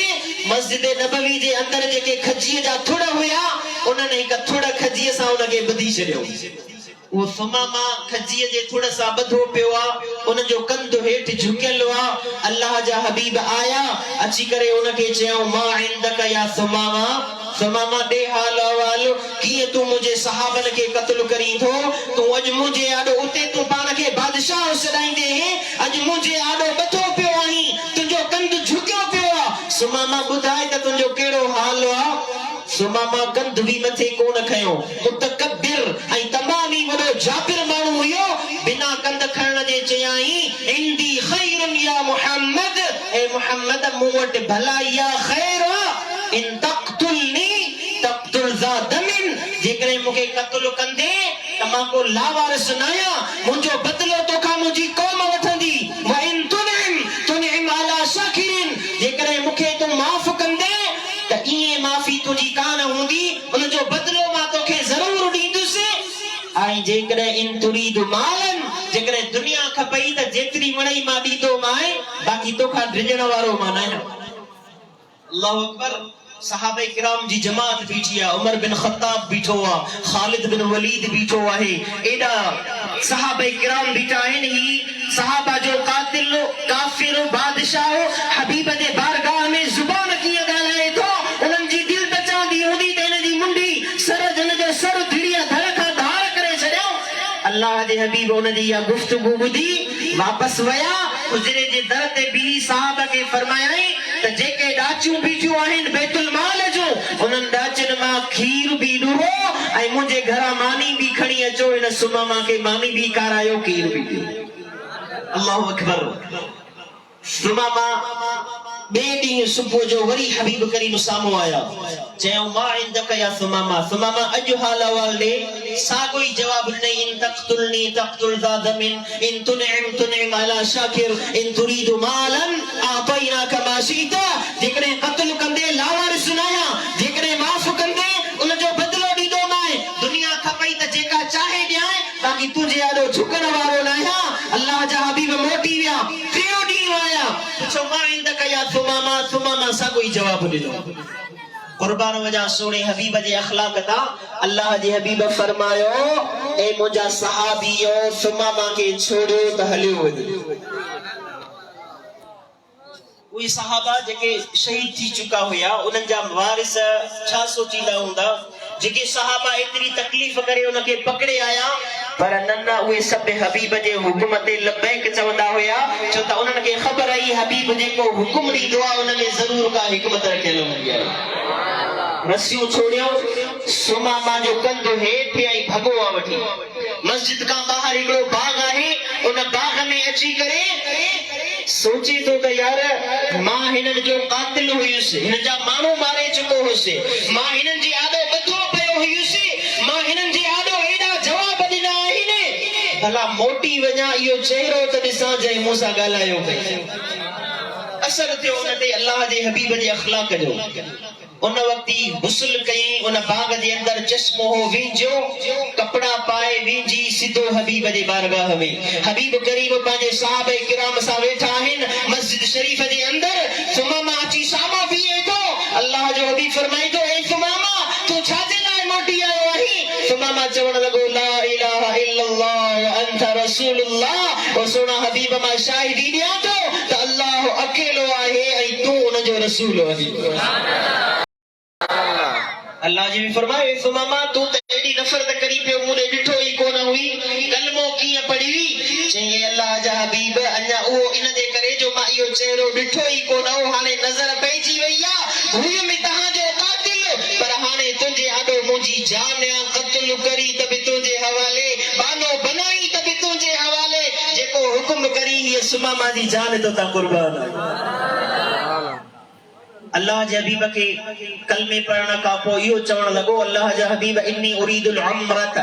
मस्जिद नबवी जे अंदर जेके खजीअ जा थुड़ हुया, उन्हनि हिक थुड़ खजीअ सां उनखे ॿधी छॾियो। वो सुमामा खजीअ जे थुड़ सां ॿधो पियो आहे, उन जो कंधु हेठि झुकियल आहे। अल्लाह जा हबीब आया, अची करे उनखे चयो, मां इंदक या सुमामा, सुमामा ॾे हाल अहवाल, कीअं तूं मुंहिंजे सहाबनि खे क़त्ल करीं थो? तूं अॼु मुंहिंजे आॾो, उते तूं पाण खे बादशाह सॾाईंदे, अॼु मुंहिंजे आॾो ॿधो पियो आहीं, तुंहिंजो कंधु झुकियो पियो आहे। सुमामा ॿुधाए त तुंहिंजो कहिड़ो हाल आहे। सुमामा कंध बि मथे कोन खयो, मुतकब्बिर ऐं तमाम ई वॾो जाबिर माण्हू हुयो। बिना कंध खणण जे चयाई इंदी खैरुन या मुहम्मद, ए मुहम्मद मूं वटि भलाई या ख़ैर आहे। इन तक़तुलनी तक़तुल ज़ा दमिन, जेकॾहिं मूंखे क़त्ल कंदे त मां को लावारिस न आहियां, मुंहिंजो बदिलो तोखां मुंहिंजी क़ौम वठंदी। व इन तुनइम अला शाकिरिन, जेकॾहिं मूंखे तूं माफ़ कंदे त इएं माफ़ी तुंहिंजी कान हूंदी, उनजो बदिलो मां तोखे ज़रूर ॾींदुसि। ऐं जेकॾहिं इन तुरीदु मालन, जेकॾहिं दुनिया खपई त जेतिरी वणई मां ॾींदो माए, बाक़ी तोखां ड्रिजण वारो मां न आहियां। अल्लाहु अकबर। सहाबे किराम जी जमात बीठी आहे, उमर बिन ख़त्ताब बीठो आहे, ख़ालिद बिन वलीद बीठो आहे, एॾा सहाबे किराम बीठा आहिनि। ही सहाबा जो कातिल काफिर बादशाह हबीब जे बारगाह में ज़ुबान कीअं ॻाल्हाए थो, उन्हनि जी दिलि त चवंदी हूंदी त हिन जी मुंडी सर जन जो सर धिड़िया धड़ खां धार करे छॾियो। अल्लाह जे हबीब उन जी इहा गुफ़्तगू ॿुधी वापसि विया, हुजरे जे दर ते बीही साहब खे फरमायाई त जेके ॾाचियूं बीठियूं आहिनि बैतुल माल जूं, उन्हनि ॾाचियुनि मां खीर बि ॾुरो ऐं मुंहिंजे घरां मानी बि खणी अचो। हिन सुमामा खे मानी बि खारायो, खीर बि ॾियो। अल्लाहु अकबर। सुमामा ॿिए ॾींहुं सुबुह जो वरी हबीब करीम साम्हूं आया, चयो मा इंदक या सुमामा। सुमामा अॼु हाल अहवाल ॾे, साॻियो ई जवाब ॾिनई, इन तक़तुलनी तक़तुल ज़ा दमिन, इन तुनइम अला शाकिर, इन तुरीदु मालन आतैनाक मा शीता, जेकॾहिं क़त्ल कंदे लावारिस न आहियां, जेकॾहिं माफ़ कंदे उनजो बदिलो ॾींदो माए, दुनिया खपई त जेका चाहे ॾियां, बाक़ी तुंहिंजे आॾो झुकण वारो न आहियां। अल्लाह जा हबीब मोटी विया, टियों ॾींहुं आया, पुछो मा इंदक या सुमामा। सुमामा साॻियो ई जवाब ॾिनो। कुर्बान वजा सोने हबीब जे अखलाक ता अल्लाह जे हबीब फरमायो, ए मुंहिंजा सहाबियो सुमामा खे छोड़ियो त हलियो वञे। उहे सहाबा जेके शहीद थी चुका हुया, उन्हनि जा वारिस छा सोचींदा हूंदा, जेके सहाबा एतिरी तकलीफ़ करे उनखे पकड़े आया, पर न उहे सभु हबीब जे हुकुम ते लबैक चवंदा हुया, छो त उन्हनि खे ख़बर आई हबीब जेको हुकुम ॾींदो आहे उनमें ज़रूर का हिकमत रखियल हूंदी आहे। रसियूं छोड़ियो, सुमामा जो कंधु हेठि ऐं भगवा वठी मस्जिद खां ॿाहिरि हिकिड़ो बाग आहे, उन बाग में अची करे सोचे तो त यार मां हिननि जो कातिल हुयुसि, हिन जा माण्हू मारे चुको हुयुसि, मां हिननि जी आॾो ॿधो पियो हुयुसि, मां हिननि जी आॾो एॾा जवाब ॾिना आहिनि, भला मोटी वञा इहो चहिरो त ॾिसां जंहिं मूं सां ॻाल्हायो पई। असर थियो उन ते अल्लाह जे हबीब जे अखलाक जो। उन वक़्त ई गुस्ल कई, उन बाग जे अंदर चश्मो हो विझो, कपड़ा पाए विझी सिधो हबीब जे बारगाह में। हबीब करीम पंहिंजे सहाबे किराम सां वेठा आहिनि मस्जिद शरीफ जे अंदर। सुमामा अची साम्हूं बीहे थो, अल्लाह जो हबीब फरमाए थो, ए सुमामा तूं छाजे लाइ मोटी आयो आहीं? सुमामा चवण लॻो, ला इलाहा इल्लल्लाह अंत रसूलुल्लाह। ओ सोना हबीब मां शाहिदी ॾियां थो त अल्लाह अकेलो आहे ऐं तूं उनजो रसूल आहीं। अल्लाह जी फरमाए, सुमामा तू त एडी नफरत करी पियो, मूं ॾिठो ई कोन हुई, कलमो कीअं पढ़ी हुई? चई अल्लाह जा हबीब अञा उहो इन जे करे जो मां इहो चहिरो ॾिठो ई कोन हो, हाणे नज़र पइजी वई आहे, हुई में तव्हांजो कातिल, पर हाणे तुंहिंजे आॾो मुंहिंजी जान या क़त्ल करी त बि तुंहिंजे हवाले, बानो बनाई त बि तुंहिंजे हवाले, जेको हुकुम करी हीअ सुमामा जी जान तो ता कुर्बान आहे। अल्लाह जे हबीब के कलमे पढ़ण का पोइ इहो चवण लॻो, अल्लाह जा हबीब इन्नी उरीदुल उम्रत,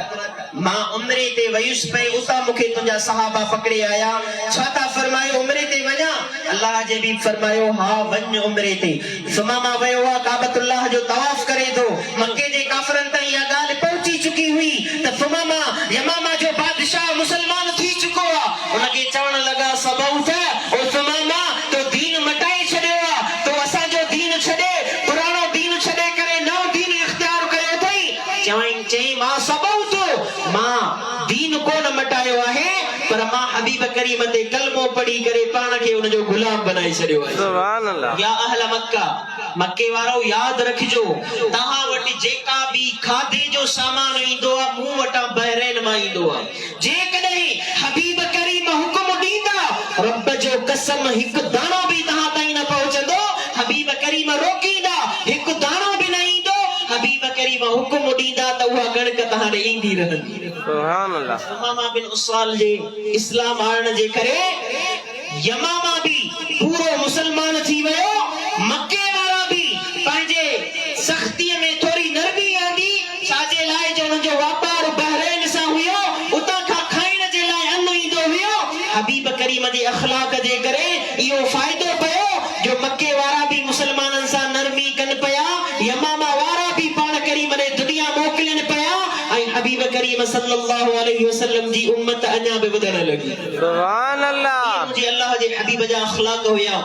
मां उम्रे ते वयुसि पे, उतां मूंखे तुंहिंजा सहाबा पकड़े आया, छा था फरमायो उम्रे ते वञा? अल्लाह जे हबीब फरमायो, हा वञ उम्रे ते। सुमामा वियो आहे, काबतुल्लाह जो तवाफ करे थो, मक्के जे काफ़िरनि ताईं इहा ॻाल्हि पहुची चुकी हुई त सुमामा यमामा जो बादशाह मुसलमान थी चुको आहे। उनखे चवण लॻा, सबऊत ओ सुमामा तो दीन मटाए छॾियो आहे, तो असांजो दीन छॾे, पुराणो दीन छॾे करे नओं दीन इख्तियार कयो अथई। चई मां सबऊत, मां दीन कोन मटायो आहे, पर मां हबीब करीम ते कलमो पढ़ी करे पाण खे उनजो गुलाम बनाए छॾियो आहे। सुभान अल्लाह। या अहल मक्का, मक्के वारो यादि रखिजो, तव्हां वटि जेका बि खाधे जो सामान ईंदो आहे मूं वटां बहरैन मां ईंदो आहे। जेकॾहिं हबीब करीम हुकुम ॾींदा, रब जो कसम हिकु दाणो बि तव्हां ताईं न पहुचंदो। हबीब करीम रोकींदा हिकु दाणो बि न ईंदो हबीब करीम हुकुम ॾींदा त उहा गणकत हाणे ईंदी रहंदी सुभान अल्लाह यमामा बिन उसाल जे इस्लाम आणण जे करे यमामा बि पूरो मुसलमान थी वियो मक्के वारा बि पंहिंजे सख़्तीअ में थोरी नरमी आंदी छाजे लाइ जो उन्हनि जो वापार बहरैन सां हुयो उतां खां खाइण जे लाइ अन्न ईंदो हुयो हबीब करीम जे अखलाक जे करे इहो फ़ाइदो पियो जो मक्के वारा बि मुसलमाननि सां नरमी कनि पिया यमामा वारा बि पाण करीम ने दुनिया मोकिलनि पिया ऐं हबीब करीम सल्लल्लाहु अलैहि वसल्लम जी उम्मत अञा बि वधण लॻी सुभान अल्लाह मुझे अल्लाह जे हबीब जा अखलाक हुया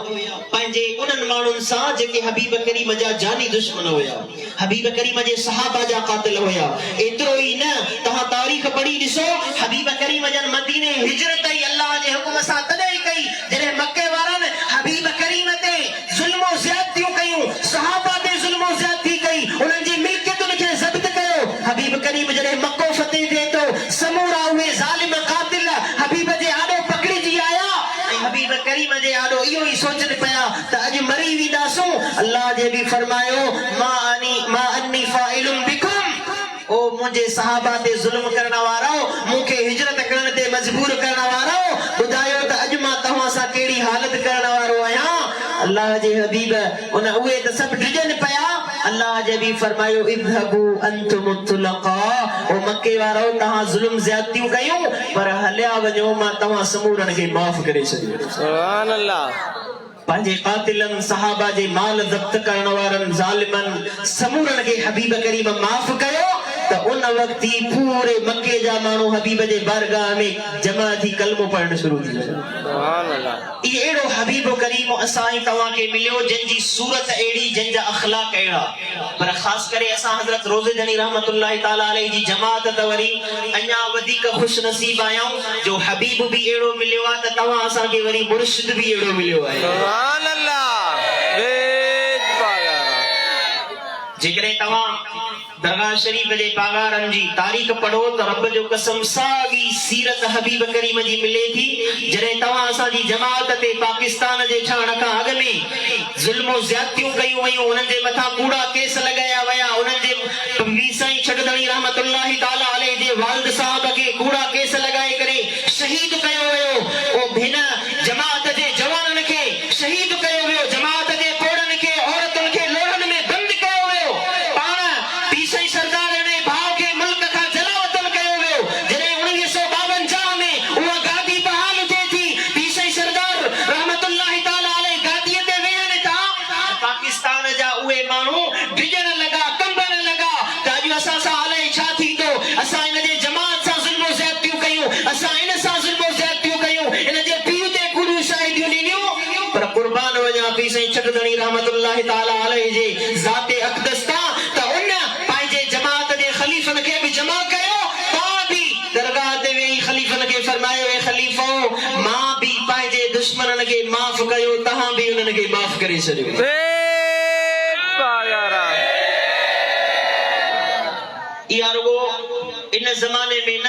पंहिंजे उन्हनि माण्हुनि सां जेके हबीब करीम जा जानी दुश्मन हुया हबीब करीम जे सहाबा जा कातिल हुया एतिरो ई न तव्हां तारीख़ पढ़ी ॾिसो हबीब करीम जन मदीने हिजरत ई अल्लाह जे हुकुम सां तॾहिं कई जॾहिं मके वारनि हबीब करीम ते ज़ुल्म ज़्यादतियूं कयूं सहाबा ते ज़ुल्म ज़्यादती कई उन्हनि जी मिल्कियतुनि खे ज़ब्त कयो हबीब करीम जॾहिं मक्को फतेह थिए थो समूरा उहे ज़ालिम कातिल हबीब जे आॾो पकड़िजी आया ऐं हबीब करीम जे आॾो इहो ई सोचनि पिया त अॼु मरी वेंदासूं अल्लाह जे बि फरमायो मा अन्नी फाइलुम बिकुम ओ मुझे सहाबा ते जुल्म करण वारो मूंखे हिजरत करण ते मजबूर करण वारो ॿुधायो त अॼु मां तव्हां सां कहिड़ी हालत करण वारो आहियां अल्लाह जे हबीब उन उहे त सभु डिॼनि पिया अल्लाह जे बि फरमायो इज़हबू अंतुम तुलक़ा ओ मके वारो तव्हां ज़ुल्म ज़्यादतियूं कयूं पर हलिया वञो मां तव्हां समूरनि खे माफ़ करे छॾियो सुभान अल्लाह पंहिंजे कातिलनि सहाबा जे माल ज़ब्त करण वारनि ज़ालिमनि समूरनि खे हबीब करीम माफ़ कयो त उन वक्त ई पूरे मके जा माण्हू हबीब जे बारगाह में जमा थी कलमो पढ़ण शुरू थी वियो सुभान अल्लाह इहो अहिड़ो हबीब करीम असां ई तव्हांखे मिलियो जंहिंजी सूरत अहिड़ी जंहिंजा अखलाक अहिड़ा पर ख़ासि करे असां हज़रत रोज़ेदनी रहमतुल्लाह ताला अलैहि जी जमात त वरी अञा वधीक ख़ुश नसीब आहियूं जो हबीब बि अहिड़ो मिलियो आहे त तव्हां असांखे वरी मुर्शिद बि अहिड़ो मिलियो आहे सुभान अल्लाह बेद पागारा जेकॾहिं तव्हां दरगाह शरीफ जे पागारनि जी तारीख़ पढ़ो त रब जो कसम साॻी सीरत हबीब करीम जी मिले थी जॾहिं तव्हां असांजी जमात ते पाकिस्तान जे ठहण खां अॻु में ज़ुल्म ज़्यादतियूं कयूं वयूं उन्हनि जे मथां कूड़ा केस लॻाया विया उन्हनि जे वीर साईं छॾदणी रहमतुल्लाह ताला अलैहि जे वालिद साहब खे कूड़ा केस लॻाए करे शहीद कयो वियो ओ भेण जमात जे जवाननि खे शहीद कयो वियो जमात जे पोड़नि खे औरतुनि खे लोहनि में बंदि कयो वियो पाण पीसई सरदार ने भाव के मुल्क का जलावतन कयो वियो जॾहिं 1952 में उहा गादी बहाल थिए थी पीसई सरदार रहमतुल्लाह ताला अलैहि गादीअ ते वेहनि था पाकिस्तान जा उहे माण्हू डिॼण लॻा कंबण लॻा त अॼु असां सां अलाए छा थींदो असां इन जे जमात सां ज़ुल्म ज़्यादतियूं कयूं असां इन सां ज़ुल्म ज़्यादतियूं कयूं इन जे पीउ ते कूड़ियूं शाहिदियूं ॾिनियूं पर क़ुर्बान वञा पीसई छॾदणी रहमतुल्लाह ताला अलैहि जे ज़ाते अक़दस तां त उन पंहिंजे जमात जे ख़लीफ़नि खे बि जमा कयो तव्हां बि दरगाह ते वेही ख़लीफ़नि खे फरमायो ए ख़लीफ़ो मां बि पंहिंजे दुश्मननि खे माफ़ कयो तव्हां बि उन्हनि खे माफ़ करे छॾियो बेद पागारा इहा रुगो इन ज़माने में न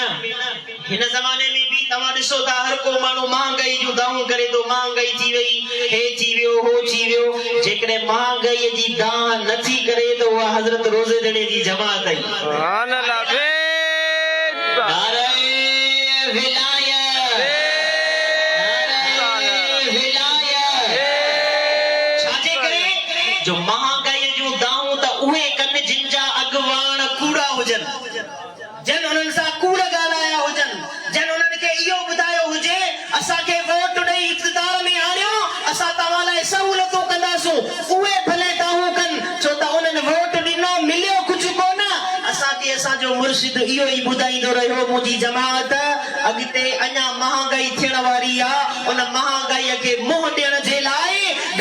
हिन ज़माने में बि तव्हां ॾिसो था हर को माण्हू महांगाई जूं दाऊं करे थो महांगाई थी वई हे थी वियो हो थी वियो जेकॾहिं महांगाईअ जी दाह नथी करे त उहा हज़रत रोज़ेदणी जी जमात आई सुभान अल्लाह बेद नारे विलायत नारे विलायत छाजे करे जो महांगाईअ जूं दाऊं त उहे कनि जिन जा अॻवान कूड़ा हुजनि जन उन्हनि सां कूड़ ॻाल्हाया हुजनि जन उन्हनि खे इहो ॿुधायो हुजे असांखे वोट ॾेई इक़्तिदार में आणियो असां तव्हां लाइ सहूलियतूं कंदासूं उहे भले दाऊं कनि छो त उन्हनि वोट ॾिनो मिलियो कुझु कोन असांखे असांजो मुर्शिद इहो ई ॿुधाईंदो रहियो मुंहिंजी जमात अॻिते अञा महांगाई थियण वारी आहे उन महांगाईअ खे मुंहुं ॾियण जे लाइ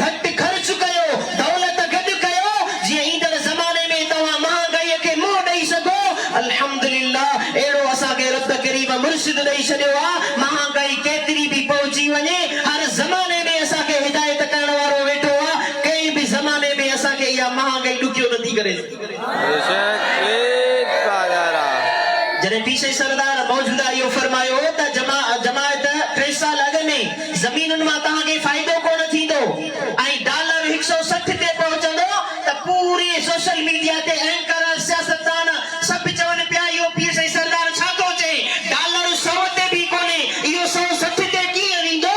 घटि ख़र्च कयो दौलत गॾु कयो जीअं ईंदड़ ज़माने में तव्हां महांगाईअ खे मुंहुं ॾेई सघो अल्हम्दुलिल्लाह अहिड़ो असांखे रब करीम मुर्शिद ॾेई छॾियो आहे महांगाई केतिरी बि पहुची वञे हर ज़माने में असांखे हिदायत करण वारो वेठो आहे कंहिं बि ज़माने में असांखे इहा महांगाई ॾुखियो नथी करे बेद पागारा जॾहिं पीछे सरदार मौजूदा इहो फरमायो त जमात 3 साल अॻु में ज़मीनुनि मां तव्हांखे फ़ाइदो कोन थींदो ऐं डॉलर 160 ते पहुचंदो ते एंकर सियासतदान सब चवन पिया इहो पीर साईं सरदार छा थो चए डॉलर 100 ते भी कोने इहो 160 ते कीअं वेंदो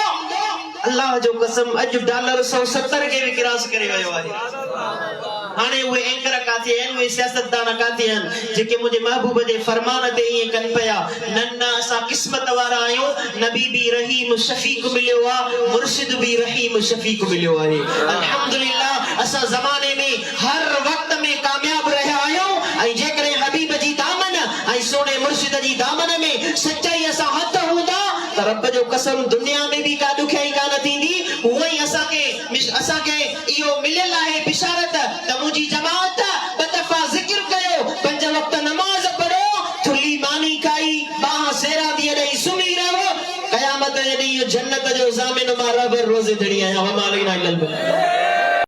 अल्लाह जो कसम अॼु डॉलर 170 के भी क्रॉस करे वियो आहे हाणे उहे एंकर काथे आहिनि उहे सियासतदान काथे आहिनि जेके मुंहिंजे महबूब जे फरमान ते ईअं कनि पिया न असां क़िस्मत वारा आहियूं नबी बि रहीम शफ़ीक़ मिलियो आहे मुर्शिद बि रहीम शफ़ीक़ मिलियो आहे अल्हम्दुलिल्लाह असां ज़माने में हर वक्त में कामयाब रहिया आहियूं ऐं जेकॾहिं हबीब जी दामन ऐं सोने मुर्शिद जी दामन में सच्चाई असां हथ हूंदा त रब जो कसम दुनिया में भी का ॾुखियाई कान थींदी उहो ई असांखे इहो मिलियल आहे बिशारत त मुंहिंजी जमात ॿ दफ़ा ज़िक्र कयो 5 वक्त नमाज़ पढ़ो थुल्ही मानी खाई बाह सेरा दिए ॾेई सुम्ही रहो क़यामत जे ॾींहुं जन्नत जो ज़ामिन मां रब रोज़े दड़ी आहियां वमा अलैना इल्लल बलाग